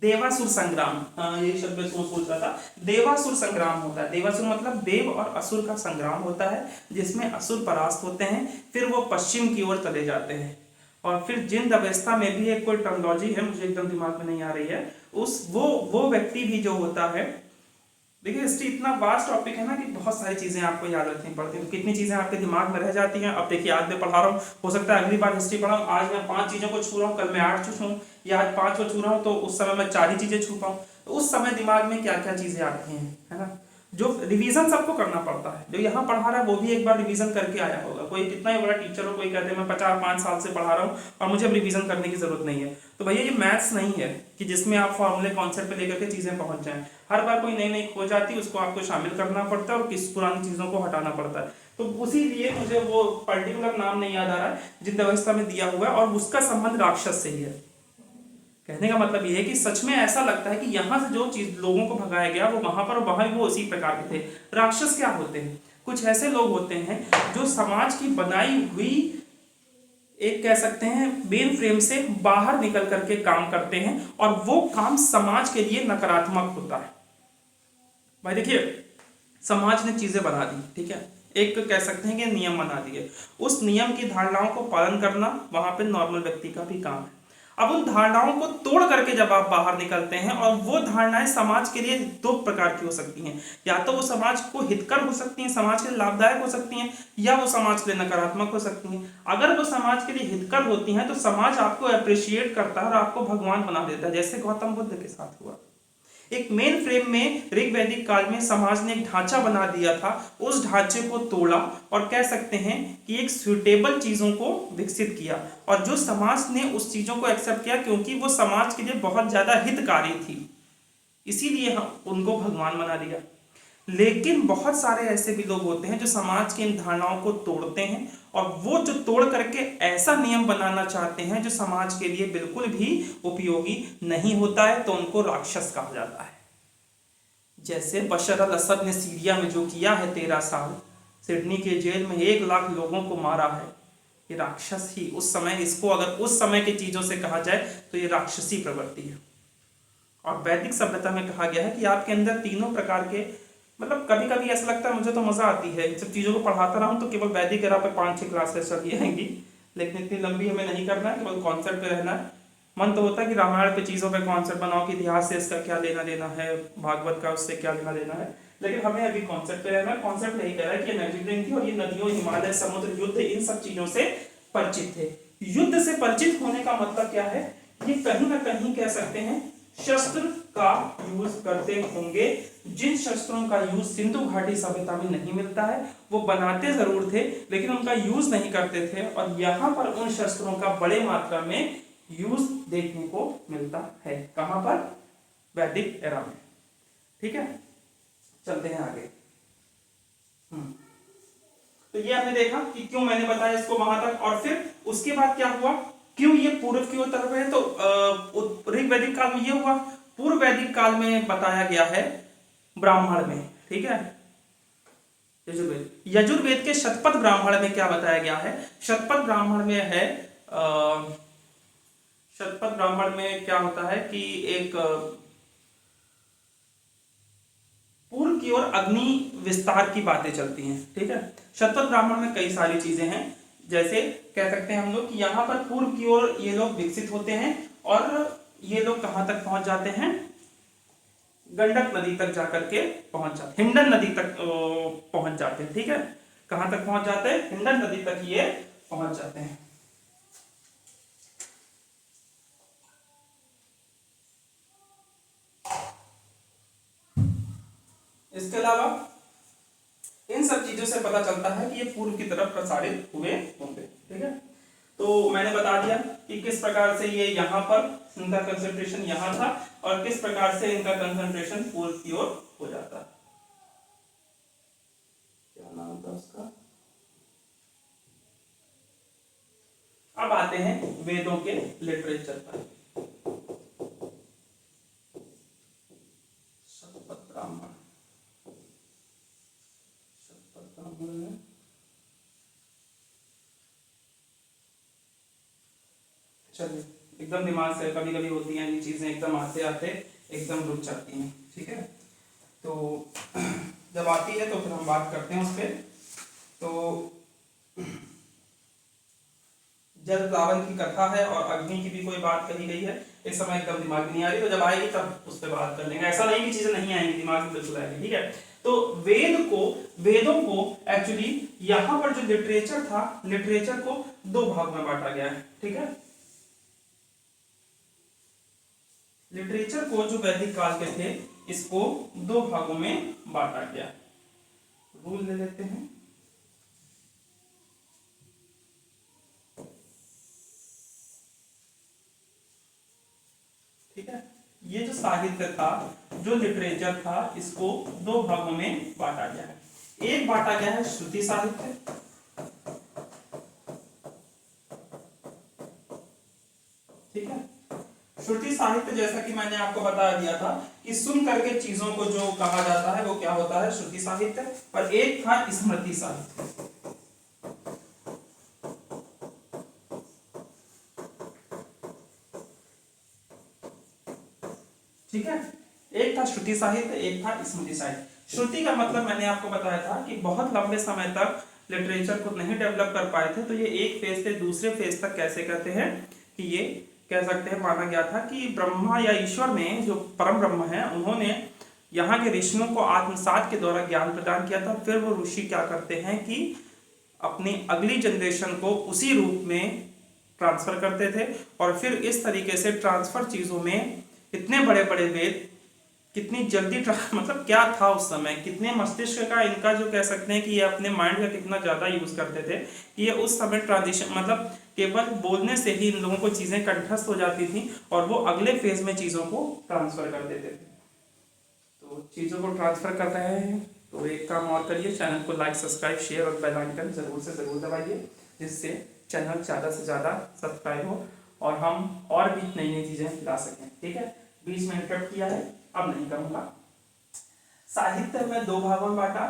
S1: देवासुर संग्राम, ये शब्द मैं सोच रहा था, देवासुर संग्राम होता है। देवासुर मतलब देव और असुर का संग्राम होता है, जिसमें असुर परास्त होते हैं, फिर वो पश्चिम की ओर चले जाते हैं, और फिर जिंद अवस्था में भी एक कोई टर्मिनोलॉजी है, मुझे एकदम दिमाग में नहीं आ रही है, उस वो व्यक्ति भी जो होता है, देखिए हिस्ट्री इतना वास्ट टॉपिक है ना कि बहुत सारी चीजें आपको याद रखनी पड़ती है, तो कितनी चीजें आपके दिमाग में रह जाती हैं। अब देखिए आज मैं पढ़ा रहा हूँ, हो सकता है अगली बार हिस्ट्री पढ़ाऊँ, आज मैं 5 चीजों को छू रहा हूँ, कल मैं 8 छू, या आज 5 को छू रहा हूँ तो उस समय मैं 4 ही चीजें छू पाऊँ, तो उस समय दिमाग में क्या क्या चीजें आती हैं, है ना। जो रिवीजन सबको करना पड़ता है, जो यहाँ पढ़ा रहा है वो भी एक बार रिवीजन करके आया होगा। कोई कितना ही बड़ा टीचर हो, कोई कहते हैं मैं 5 साल से पढ़ा रहा हूँ और मुझे अब रिवीजन करने की जरूरत नहीं है, तो भैया ये मैथ्स नहीं है कि जिसमें आप फॉर्मूले कॉन्सेप्ट पे लेकर के चीजें पहुंच जाएं। हर बार कोई नई नई खोज आती है, उसको आपको शामिल करना पड़ता है और किस पुरानी चीजों को हटाना पड़ता है। तो उसी लिए मुझे वो पर्टिकुलर नाम नहीं याद आ रहा है जिन अवस्था में दिया हुआ है, और उसका संबंध राक्षस से ही है, कहने का मतलब ये है कि सच में ऐसा लगता है कि यहाँ से जो चीज लोगों को भगाया गया वो वहां पर, वहां भी वो उसी प्रकार के थे। राक्षस क्या होते हैं? कुछ ऐसे लोग होते हैं जो समाज की बनाई हुई, एक कह सकते हैं मेन फ्रेम से बाहर निकल करके काम करते हैं, और वो काम समाज के लिए नकारात्मक होता है। भाई देखिए, समाज ने चीजें बना दी, ठीक है, एक कह सकते हैं कि नियम बना दिए, उस नियम की धारणाओं को पालन करना वहां पे नॉर्मल व्यक्ति का भी काम है। अब उन धारणाओं को तोड़ करके जब आप बाहर निकलते हैं, और वो धारणाएं समाज के लिए दो प्रकार की हो सकती हैं, या तो वो समाज को हितकर हो सकती हैं, समाज के लिए लाभदायक हो सकती हैं, या वो समाज के लिए नकारात्मक हो सकती हैं। अगर वो समाज के लिए हितकर होती हैं तो समाज आपको अप्रिशिएट करता है और आपको भगवान बना देता है, जैसे गौतम बुद्ध के साथ हुआ। एक मेन फ्रेम में ऋग वैदिक काल में समाज ने एक ढांचा बना दिया था, उस ढांचे को तोड़ा और कह सकते हैं कि एक सुटेबल चीजों को विकसित किया, और जो समाज ने उस चीजों को एक्सेप्ट किया क्योंकि वो समाज के लिए बहुत ज्यादा हितकारी थी, इसीलिए हम उनको भगवान बना दिया। लेकिन बहुत सारे ऐसे भी लोग होते हैं जो समाज की इन धारणाओं को तोड़ते हैं, और वो जो तोड़ करके ऐसा नियम बनाना चाहते हैं जो समाज के लिए बिल्कुल भी उपयोगी नहीं होता है, तो उनको राक्षस कहा जाता है। जैसे बशर अल असद ने सीरिया में जो किया है, 13 साल सिडनी के जेल में 1 लाख लोगों को मारा है, ये राक्षस ही उस समय, इसको अगर उस समय की चीजों से कहा जाए तो ये राक्षसी प्रवृत्ति है। और वैदिक सभ्यता में कहा गया है कि आपके अंदर तीनों प्रकार के, मतलब कभी कभी ऐसा लगता है, मुझे तो मजा आती है इन सब चीजों को पढ़ाता रहा हूँ, तो केवल वैदिक एरा पे 5-6 क्लासेस चली जाएंगी, लेकिन इतनी लंबी हमें नहीं करना है, केवल कॉन्सेप्ट पे रहना है। मन तो होता है कि रामायण पे चीजों पे कॉन्सेप्ट बनाओ कि इतिहास से इसका क्या लेना देना है, भागवत का उससे क्या लेना देना है, लेकिन हमें अभी कॉन्सेप्ट पे रहना है। कॉन्सेप्ट यही कह रहा है कि नदी थी और ये नदियों, हिमालय, समुद्र, युद्ध, इन सब चीजों से परिचित थे। युद्ध से परिचित होने का मतलब क्या है? ये कहीं ना कहीं कह सकते हैं शस्त्र का यूज करते होंगे, जिन शस्त्रों का यूज सिंधु घाटी सभ्यता में नहीं मिलता है, वो बनाते जरूर थे लेकिन उनका यूज नहीं करते थे, और यहां पर उन शस्त्रों का बड़े मात्रा में यूज देखने को मिलता है। कहां पर? वैदिक एरा में। ठीक है, चलते हैं आगे। तो ये हमने देखा कि क्यों मैंने बताया इसको वहां तक, और फिर उसके बाद क्या हुआ, क्यों ये पूर्व की ओर तरफ है। तो ऋग वैदिक काल में ये हुआ, पूर्व वैदिक काल में बताया गया है ब्राह्मण में, ठीक है, यजुर्वेद। यजुर्वेद के शतपथ ब्राह्मण में क्या बताया गया है? शतपथ ब्राह्मण में है, शतपथ ब्राह्मण में क्या होता है कि एक पूर्व की ओर अग्नि विस्तार की बातें चलती हैं, ठीक है। शतपथ ब्राह्मण में कई सारी चीजें हैं, जैसे कह सकते हैं हम लोग कि यहाँ पर पूर्व की ओर ये लोग विकसित होते हैं, और ये लोग कहां तक पहुंच जाते हैं? गंडक नदी तक जाकर के पहुंच जाते, हिंडन नदी तक पहुंच जाते हैं, ठीक है। कहां तक पहुंच जाते हैं? हिंडन नदी तक ये पहुंच जाते हैं। इसके अलावा इन सब चीजों से पता चलता है कि ये पूर्व की तरफ प्रसारित हुए होंगे, ठीक है। तो मैंने बता दिया कि किस प्रकार से ये यहाँ पर इनका कंसंट्रेशन यहाँ था, और किस प्रकार से इनका कंसंट्रेशन पूर्व की ओर हो जाता है। क्या नाम था उसका? अब आते हैं वेदों के लिटरेचर पर। शतपथ ब्राह्मण, चलिए, एकदम दिमाग से कभी कभी होती हैं ये चीजें, एकदम आते आते एकदम रुक जाती हैं, ठीक है। तो जब आती है तो फिर हम बात करते हैं उस पर। तो जल प्लावन की कथा है और अग्नि की भी कोई बात कही गई है, इस समय एकदम दिमाग में नहीं आ रही, तो जब आएगी तब उस पर बात कर लेंगे। ऐसा नहीं कि चीजें नहीं आएंगी, दिमाग में बिल्कुल आएगी, ठीक है। तो वेदों को एक्चुअली यहां पर जो लिटरेचर था, लिटरेचर को 2 भाग में बांटा गया है, ठीक है। लिटरेचर को जो वैदिक काल के थे, इसको 2 भागों में बांटा गया। रूल ले लेते हैं। ठीक है, ये जो साहित्य था, जो लिटरेचर था, इसको 2 भागों में बांटा गया है। एक बांटा गया है श्रुति साहित्य, ठीक है। श्रुति साहित्य जैसा कि मैंने आपको बता दिया था कि सुन करके चीजों को जो कहा जाता है वो क्या होता है, श्रुति साहित्य। और एक था स्मृति साहित्य। ठीक है, एक था श्रुति साहित्य, एक था स्मृति साहित्य। श्रुति का मतलब मैंने आपको बताया था कि बहुत लंबे समय तक लिटरेचर को नहीं डेवलप कर पाए थे, तो ये एक फेज से दूसरे फेज तक कैसे कहते हैं कि ये कह सकते हैं, माना गया था कि ब्रह्मा या ईश्वर ने, जो परम ब्रह्म है, उन्होंने यहाँ के ऋषियों को आत्मसात के द्वारा ज्ञान प्रदान किया था। फिर वो ऋषि क्या करते हैं कि अपनी अगली जनरेशन को उसी रूप में ट्रांसफर करते थे, और फिर इस तरीके से ट्रांसफर चीजों में इतने बड़े बड़े वेद कितनी जल्दी मतलब क्या था उस समय, कितने मस्तिष्क का इनका जो कह सकते हैं कि ये अपने माइंड का कितना ज्यादा यूज करते थे कि ये उस समय ट्रांजिशन, मतलब केवल बोलने से ही इन लोगों को चीजें कंठस्थ हो जाती थी और वो अगले फेज में चीजों को ट्रांसफर कर देते थे। तो चीजों को ट्रांसफर कर रहे हैं, तो एक काम और करिए, चैनल को लाइक, सब्सक्राइब, शेयर और बेल आइकन जरूर से जरूर दबाइए, जिससे चैनल ज्यादा से ज्यादा सब्सक्राइब हो और हम और भी नई नई चीजें ला सकें। ठीक है, बीच में इंटरप्ट किया है, अब नहीं करूंगा। साहित्य में दो भागों में बांटा,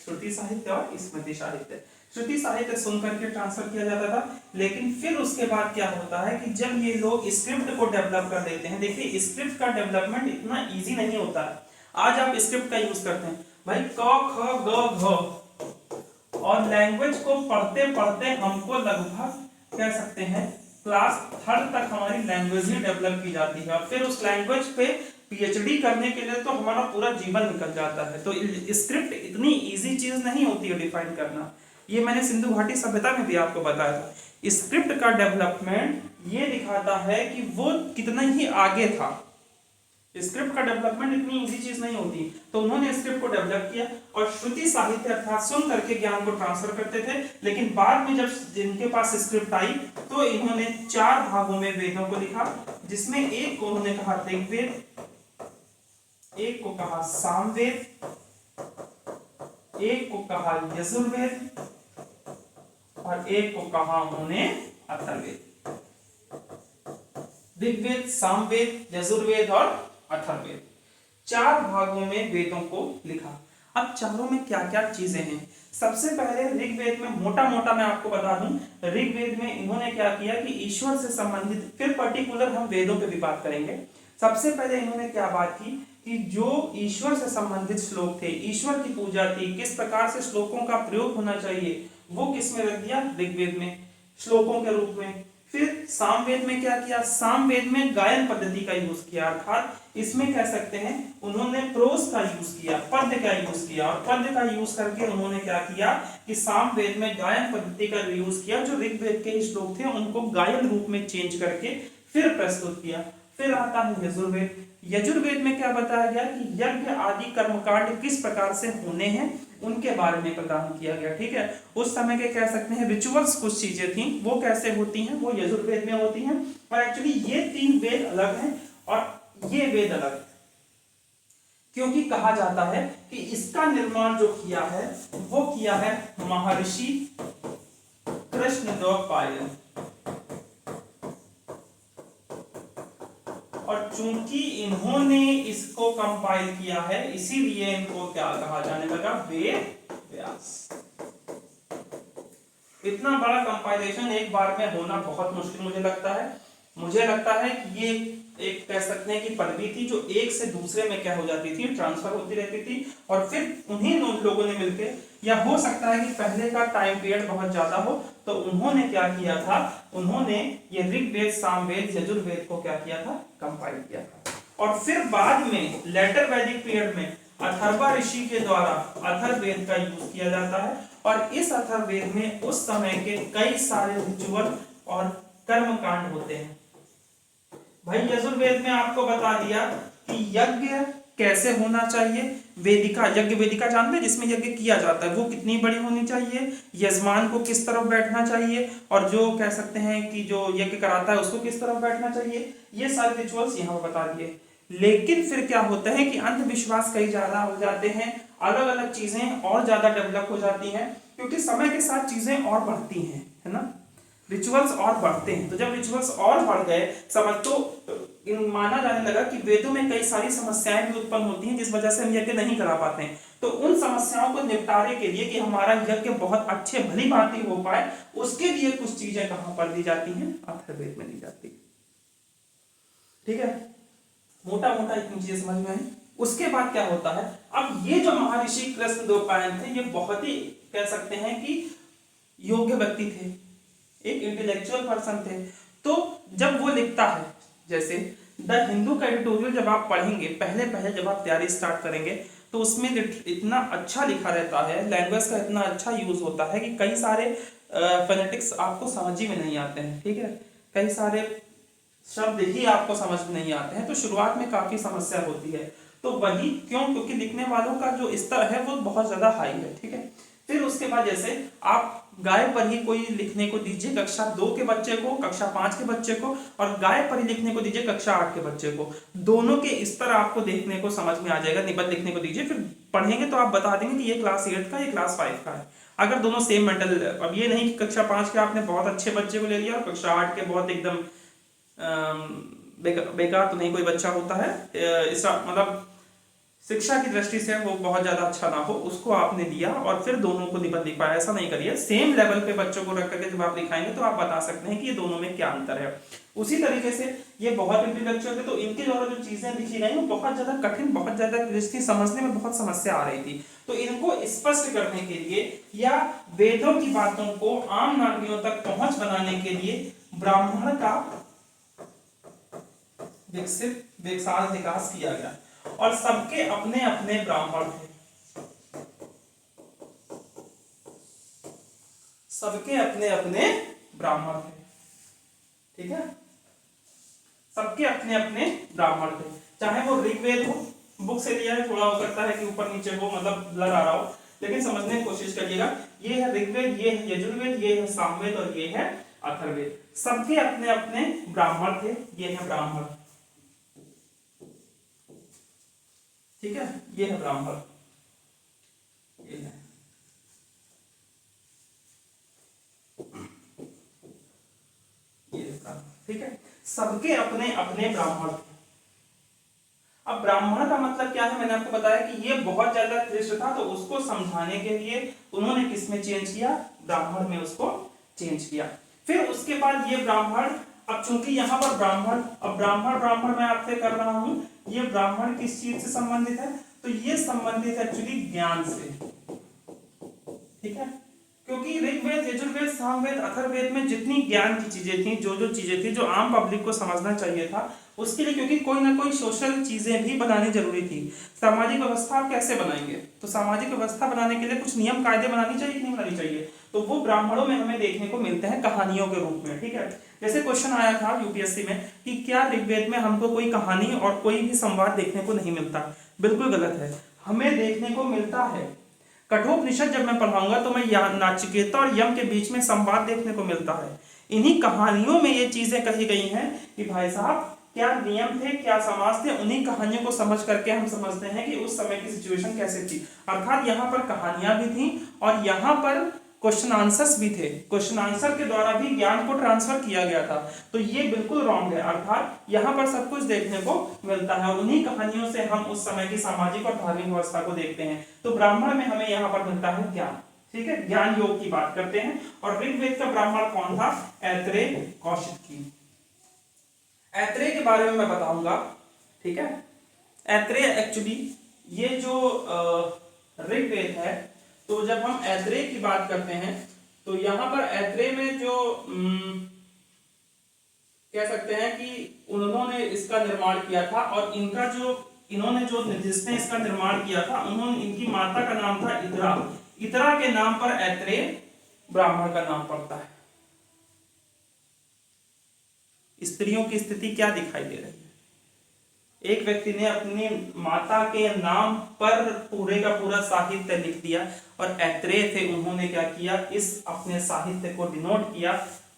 S1: श्रुति साहित्य और स्मृति साहित्य। श्रुति साहित्य सुन करके ट्रांसफर किया जाता था, लेकिन फिर उसके बाद क्या होता है कि जब ये लोग स्क्रिप्ट को डेवलप कर देते हैं, देखिए स्क्रिप्ट का डेवलपमेंट इतना इजी नहीं होता है। आज आप स्क्रिप्ट का यूज करते हैं भाई, क ख ग घ, और लैंग्वेज को पढ़ते पढ़ते हमको लगभग कह सकते हैं क्लास 3rd तक हमारी लैंग्वेज ही डेवलप की जाती है, और फिर उस लैंग्वेज पे पीएचडी करने के लिए तो हमारा पूरा जीवन निकल जाता है। तो स्क्रिप्ट इतनी इजी चीज नहीं होती है डिफाइन करना, ये मैंने सिंधु घाटी सभ्यता में भी आपको बताया था। स्क्रिप्ट का डेवलपमेंट ये दिखाता है कि वो कितना ही आगे था। स्क्रिप्ट का डेवलपमेंट इतनी इजी चीज नहीं होती, तो उन्होंने स्क्रिप्ट को डेवलप किया और श्रुति साहित्य अर्थात सुन करके ज्ञान को ट्रांसफर करते थे। लेकिन बाद में जब जिनके पास स्क्रिप्ट आई तो इन्होंने 4 भागों में वेदों को लिखा, जिसमें एक को उन्होंने कहा ऋग्वेद, एक को कहा सामवेद, एक को कहा यजुर्वेद और एक को कहा उन्होंने अथर्ववेद। ऋग्वेद, सामवेद, यजुर्वेद और अथर्ववेद, 4 भागों में वेदों को लिखा। अब चारों में क्या क्या चीजें हैं, सबसे पहले ऋग्वेद में मोटा मोटा मैं आपको बता दूं, ऋग्वेद में इन्होंने क्या किया कि ईश्वर से संबंधित, फिर पर्टिकुलर हम वेदों पे भी बात करेंगे। सबसे पहले इन्होंने क्या बात की कि जो ईश्वर से संबंधित श्लोक थे, ईश्वर की पूजा थी, किस प्रकार से श्लोकों का प्रयोग होना चाहिए, वो किस में रख दिया, ऋग्वेद में श्लोकों के रूप में। फिर सामवेद में क्या किया, सामवेद में गायन पद्धति का यूज किया, अर्थात इसमें कह सकते हैं उन्होंने प्रोस का यूज किया, पद्य का यूज किया, और पद्य का यूज करके उन्होंने क्या किया कि सामवेद में गायन पद्धति का यूज किया, जो ऋग्वेद के श्लोक थे उनको गायन रूप में चेंज करके फिर प्रस्तुत किया। फिर आता है यजुर्वेद। यजुर्वेद में क्या बताया गया कि यज्ञ आदि कर्मकांड किस प्रकार से होने हैं उनके बारे में प्रदान किया गया। ठीक है, उस समय के कह सकते हैं रिचुअल्स, कुछ चीजें थी वो कैसे होती हैं, वो यजुर्वेद में होती हैं। और एक्चुअली ये 3 वेद अलग हैं और ये वेद अलग है, क्योंकि कहा जाता है कि इसका निर्माण जो किया है वो किया है महर्षि कृष्णद्वैपायन, और चूंकि इन्होंने इसको कंपाइल किया है इसीलिए इनको क्या कहा जाने लगा, वेद व्यास। इतना बड़ा कंपाइलेशन एक बार में होना बहुत मुश्किल मुझे लगता है। मुझे लगता है कि ये एक कह सकते हैं कि पदवी थी जो एक से दूसरे में क्या हो जाती थी, ट्रांसफर होती रहती थी, और फिर उन्हीं लोगों ने मिलकर, या हो सकता है कि पहले का टाइम पीरियड बहुत ज्यादा हो, तो उन्होंने क्या किया था, उन्होंने ये ऋग्वेद, सामवेद, यजुर्वेद को क्या किया था, कंपाइल किया था। और फिर बाद में लेटर वैदिक पीरियड में अथर्वा ऋषि के द्वारा अथर्ववेद का यूज किया जाता है, और इस अथर्ववेद में उस समय के कई सारे रिचुअल और कर्मकांड होते हैं। भाई यजुर्वेद में आपको बता दिया कि यज्ञ कैसे होना चाहिए, वेदिका, यज्ञ वेदिका जानते हैं जिसमें यज्ञ किया जाता है, वो कितनी बड़ी होनी चाहिए, यजमान को किस तरफ बैठना चाहिए, और जो कह सकते हैं कि जो यज्ञ कराता है उसको किस तरफ बैठना चाहिए, ये सारे रिचुअल्स यहाँ बता दिए। लेकिन फिर क्या होता है कि अंधविश्वास कई ज्यादा हो जाते हैं, अलग अलग चीजें और ज्यादा डेवलप हो जाती हैं, क्योंकि समय के साथ चीजें और बढ़ती हैं, है ना, रिचुअल्स और बढ़ते हैं। तो जब रिचुअल्स और बढ़ गए, समझ तो माना जाने लगा कि वेदों में कई सारी समस्याएं भी उत्पन्न होती हैं जिस वजह से हम यज्ञ नहीं करा पाते हैं। तो उन समस्याओं को निपटारे के लिए कि हमारा यज्ञ बहुत अच्छे भली भांति हो पाए, उसके लिए कुछ चीजें कहां पर दी जाती हैं? अथर्ववेद में दी जाती है। ठीक है, मोटा मोटा इतनी चीजें समझ में आई। उसके बाद क्या होता है, अब ये जो महर्षि कृष्णद्वैपायन थे, ये बहुत ही कह सकते हैं कि योग्य व्यक्ति थे, एक इंटेलेक्चुअल पर्सन थे। तो जब वो लिखता है, जैसे द हिंदू का एडिटोरियल जब आप पढ़ेंगे, पहले जब आप तैयारी स्टार्ट करेंगे, तो उसमें इतना अच्छा लिखा रहता है, लैंग्वेज का इतना अच्छा यूज होता है कि कई सारे फोनेटिक्स आपको समझ ही में नहीं आते हैं। ठीक है, कई सारे शब्द ही आपको समझ में नहीं आते हैं, तो शुरुआत में काफी समस्या होती है। तो वही क्यों? क्योंकि लिखने वालों का जो स्तर है वो बहुत ज्यादा हाई है। ठीक है, फिर उसके बाद जैसे आप गाय पर ही कोई लिखने को दीजिए कक्षा 2 के बच्चे को, कक्षा 5 के बच्चे को, और गाय पर ही लिखने को दीजिए कक्षा 8 के बच्चे को, दोनों के स्तर आपको देखने को समझ में आ जाएगा। निबंध लिखने को दीजिए, फिर पढ़ेंगे तो आप बता देंगे कि ये क्लास 8 का, ये क्लास 5 का है, अगर दोनों सेम मेंटल। अब ये नहीं कि कक्षा 5 के आपने बहुत अच्छे बच्चे को ले लिया और कक्षा 8 के बहुत एकदम बेकार तो नहीं कोई बच्चा होता है, इस मतलब शिक्षा की दृष्टि से वो बहुत ज्यादा अच्छा ना हो, उसको आपने लिया और फिर दोनों को निबंध लिखवाया। ऐसा नहीं करिए, सेम लेवल पे बच्चों को रख करके जब आप लिखाएंगे तो आप बता सकते हैं कि ये दोनों में क्या अंतर है। उसी तरीके से ये बहुत इंटेलेक्चुअल थे, तो इनके द्वारा जो चीजें लिखी गई वो बहुत ज्यादा कठिन, बहुत ज्यादा थी, समझने में बहुत समस्या आ रही थी। तो इनको स्पष्ट करने के लिए या वेदों की बातों को आम नागरिकों तक पहुंच बनाने के लिए ब्राह्मण का विकास किया गया, और सबके अपने अपने ब्राह्मण थे, सबके अपने अपने ब्राह्मण थे। ठीक है, सबके अपने अपने ब्राह्मण थे, चाहे वो ऋग्वेद हो, बुक से लिया है, थोड़ा हो सकता है कि ऊपर नीचे हो, मतलब ब्लर आ रहा हो, लेकिन समझने की कोशिश करिएगा। ये है ऋग्वेद, ये है यजुर्वेद, ये है सामवेद और ये है अथर्ववेद। सबके अपने अपने ब्राह्मण थे, ये है ब्राह्मण। ठीक है, ये है ब्राह्मण, ये है ठीक है, सबके अपने अपने ब्राह्मण थे। अब ब्राह्मण का मतलब क्या है, मैंने आपको बताया कि ये बहुत ज्यादा श्रेष्ठ था, तो उसको समझाने के लिए उन्होंने किसमें चेंज किया? ब्राह्मण में उसको चेंज किया। फिर उसके बाद ये ब्राह्मण, अब चूंकि यहाँ पर ब्राह्मण, अब ब्राह्मण मैं आपसे कर रहा हूं, ये ब्राह्मण किस चीज से संबंधित है? तो ये संबंधित है एक्चुअली ज्ञान से। ठीक है, क्योंकि ऋग्वेद, यजुर्वेद, सामवेद, अथर्ववेद में जितनी ज्ञान की चीजें थी, जो चीजें थी जो आम पब्लिक को समझना चाहिए था, उसके लिए क्योंकि कोई ना कोई सोशल चीजें भी बनानी जरूरी थी। सामाजिक व्यवस्था आप कैसे बनाएंगे? तो सामाजिक व्यवस्था बनाने के लिए कुछ नियम कायदे बनानी चाहिए कि नहीं बनानी चाहिए? तो वो ब्राह्मणों में हमें देखने को मिलते हैं कहानियों के रूप में। ठीक है, जैसे क्वेश्चन आया था यूपीएससी में कि क्या ऋग्वेद में हमको कोई कहानी और कोई भी संवाद देखने को नहीं मिलता? बिल्कुल गलत है, हमें देखने को मिलता है। कठोपनिषद जब मैं पढ़ाऊंगा तो मैं नाचिकेता और यम के बीच में संवाद देखने को मिलता है। इन्हीं कहानियों में ये चीजें कही गई हैं कि भाई साहब क्या नियम थे, क्या समाज थे, उन्हीं कहानियों को समझ करके हम समझते हैं कि उस समय की सिचुएशन कैसे थी। अर्थात यहाँ पर कहानियां भी थी और यहाँ पर क्वेश्चन आंसर्स भी थे, क्वेश्चन आंसर के द्वारा भी ज्ञान को ट्रांसफर किया गया था। तो ये बिल्कुल रॉन्ग है, अर्थात यहाँ पर सब कुछ देखने को मिलता है और उन्हीं कहानियों से हम उस समय की सामाजिक और धार्मिक व्यवस्था को देखते हैं। तो ब्राह्मण में हमें यहाँ पर मिलता है ज्ञान। ठीक है, ज्ञान योग की बात करते हैं। और ऋग्वेद का ब्राह्मण कौन था? ऐत्रेय कौशिकी। ऐत्रेय के बारे में मैं बताऊंगा। ठीक है, ऐत्रेय एक्चुअली ये जो ऋग्वेद है, तो जब हम ऐत्रेय की बात करते हैं तो यहाँ पर ऐत्रेय में जो कह सकते हैं कि उन्होंने इसका निर्माण किया था और इनका जो जिसने इसका निर्माण किया था, उन्होंने, इनकी माता का नाम था इतरा। इतरा के नाम पर ऐत्रेय ब्राह्मण का नाम पड़ता है। स्त्रियों की स्थिति क्या दिखाई दे रही है? एक व्यक्ति ने अपनी माता के नाम पर पूरे का पूरा साहित्य लिख दिया और ऐत्रेय थे, उन्होंने क्या किया, इस अपने साहित्य को डिनोट किया।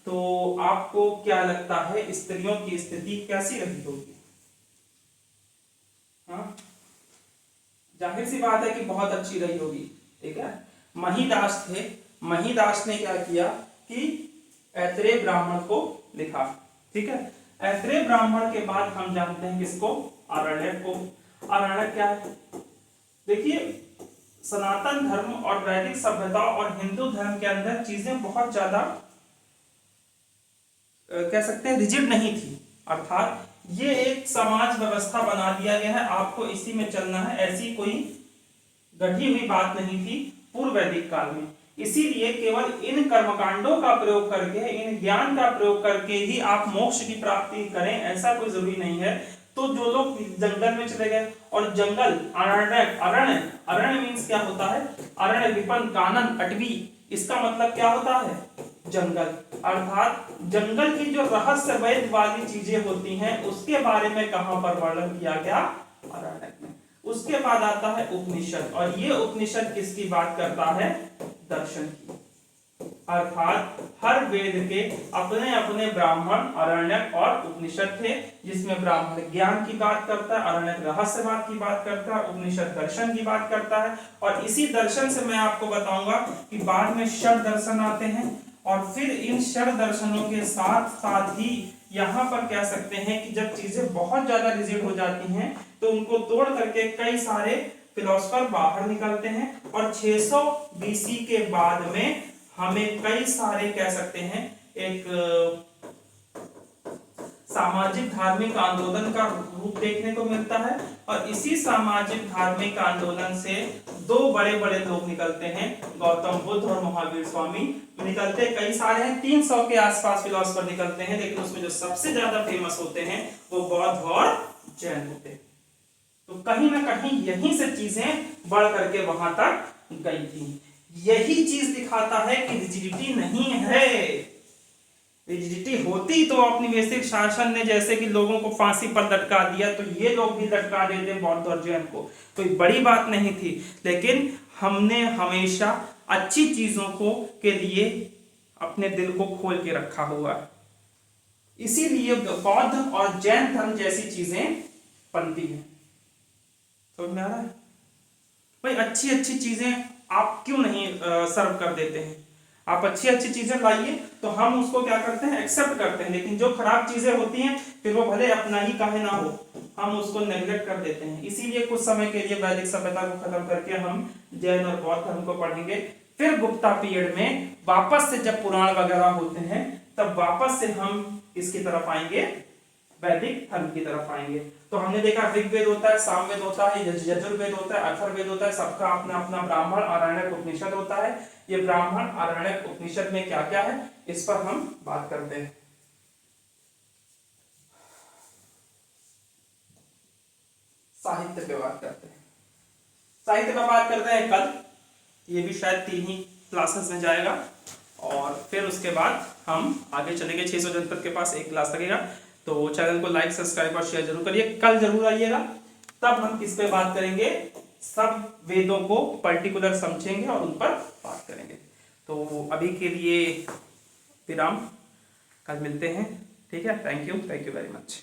S1: तो आपको क्या लगता है स्त्रियों की स्थिति कैसी रही होगी? हाँ, जाहिर सी बात है कि बहुत अच्छी रही होगी। ठीक है, महीदास थे, महीदास ने क्या किया कि ऐत्रेय ब्राह्मण को लिखा। ठीक है, ऐत्रेय ब्राह्मण के बाद हम जानते हैं किसको, आरण्यक को। आरण्यक क्या है, देखिए सनातन धर्म और वैदिक सभ्यता और हिंदू धर्म के अंदर चीजें बहुत ज्यादा कह सकते हैं रिजिड नहीं थी, अर्थात ये एक समाज व्यवस्था बना दिया गया है, आपको इसी में चलना है, ऐसी कोई गढ़ी हुई बात नहीं थी पूर्व वैदिक काल में। इसीलिए केवल इन कर्मकांडों का प्रयोग करके, इन ज्ञान का प्रयोग करके ही आप मोक्ष की प्राप्ति करें, ऐसा कोई जरूरी नहीं है। तो जो लोग जंगल में चले गए, और जंगल अरण्य मीन्स क्या होता है, अरण्य, विपन, कानन, अटवी, इसका मतलब क्या होता है, जंगल। अर्थात जंगल की जो रहस्यमय वाली चीजें होती हैं उसके बारे में कहां पर वर्णन किया गया, आरण्यक में। उसके बाद आता है उपनिषद, और ये उपनिषद किसकी बात करता है, दर्शन की। अर्थात हर वेद के अपने अपने ब्राह्मण, आरण्यक और उपनिषद थे, जिसमें ब्राह्मण ज्ञान की बात करता है, आरण्यक रहस्यवाद की बात करता है, उपनिषद दर्शन की बात करता है। और इसी दर्शन से मैं आपको बताऊंगा कि बाद में षड दर्शन आते हैं, और फिर इन षड दर्शनों के साथ साथ ही यहाँ पर कह सकते हैं कि जब चीजें बहुत ज्यादा रिजिड हो जाती हैं तो उनको तोड़ करके कई सारे फिलोसफर बाहर निकलते हैं, और 600 बीसी के बाद में हमें कई सारे कह सकते हैं एक सामाजिक धार्मिक आंदोलन का रूप देखने को मिलता है। और इसी सामाजिक धार्मिक आंदोलन से दो बड़े बड़े लोग निकलते हैं, गौतम बुद्ध और महावीर स्वामी निकलते, कई सारे हैं, 300 के आसपास फिलोसफर निकलते हैं, लेकिन उसमें जो सबसे ज्यादा फेमस होते हैं वो बौद्ध और जैन होते हैं। तो कहीं ना कहीं यहीं से चीजें बढ़ करके वहां तक गई थी। यही चीज दिखाता है कि रिजिडिटी नहीं है। रिजिडिटी होती तो औपनिवेशिक शासन ने जैसे कि लोगों को फांसी पर लटका दिया, तो ये लोग भी लटका देते बौद्ध और जैन को, कोई बड़ी बात नहीं थी। लेकिन हमने हमेशा अच्छी चीजों को के लिए अपने दिल को खोल के रखा हुआ है, इसीलिए बौद्ध और जैन धर्म जैसी चीजें बनती हैं। समझ में आ रहा है भाई, अच्छी अच्छी चीजें आप क्यों नहीं सर्व कर देते हैं, आप अच्छी अच्छी चीजें लाइए तो हम उसको क्या करते हैं, एक्सेप्ट करते हैं। लेकिन जो खराब चीजें होती हैं फिर वो भले अपना ही काहे ना हो, हम उसको नेग्लेक्ट कर देते हैं। इसीलिए कुछ समय के लिए वैदिक सभ्यता को खत्म करके हम जैन और बौद्ध धर्म को पढ़ेंगे, फिर गुप्ता पीरियड में वापस से जब पुराण वगैरह होते हैं तब वापस से हम इसकी तरफ आएंगे, वैदिक धर्म की तरफ आएंगे। तो हमने देखा ऋग्वेद होता है, सामवेद होता है, यजुर्वेद होता है, अथर्ववेद होता है, सबका अपना अपना ब्राह्मण, आरण्यक, उपनिषद होता है। ये ब्राह्मण, आरण्यक, उपनिषद में क्या क्या है इस पर हम बात करते हैं। साहित्य पे बात करते हैं, साहित्य पे बात करते हैं कल, ये भी शायद 3 ही क्लासेस में जाएगा, और फिर उसके बाद हम आगे चलेंगे। 600 जनपद के पास एक क्लास लगेगा, तो चैनल को लाइक, सब्सक्राइब और शेयर जरूर करिए। कल जरूर आइएगा, तब हम किस पे बात करेंगे, सब वेदों को पर्टिकुलर समझेंगे और उन पर बात करेंगे। तो अभी के लिए विराम, कल मिलते हैं, ठीक है। Thank you very much.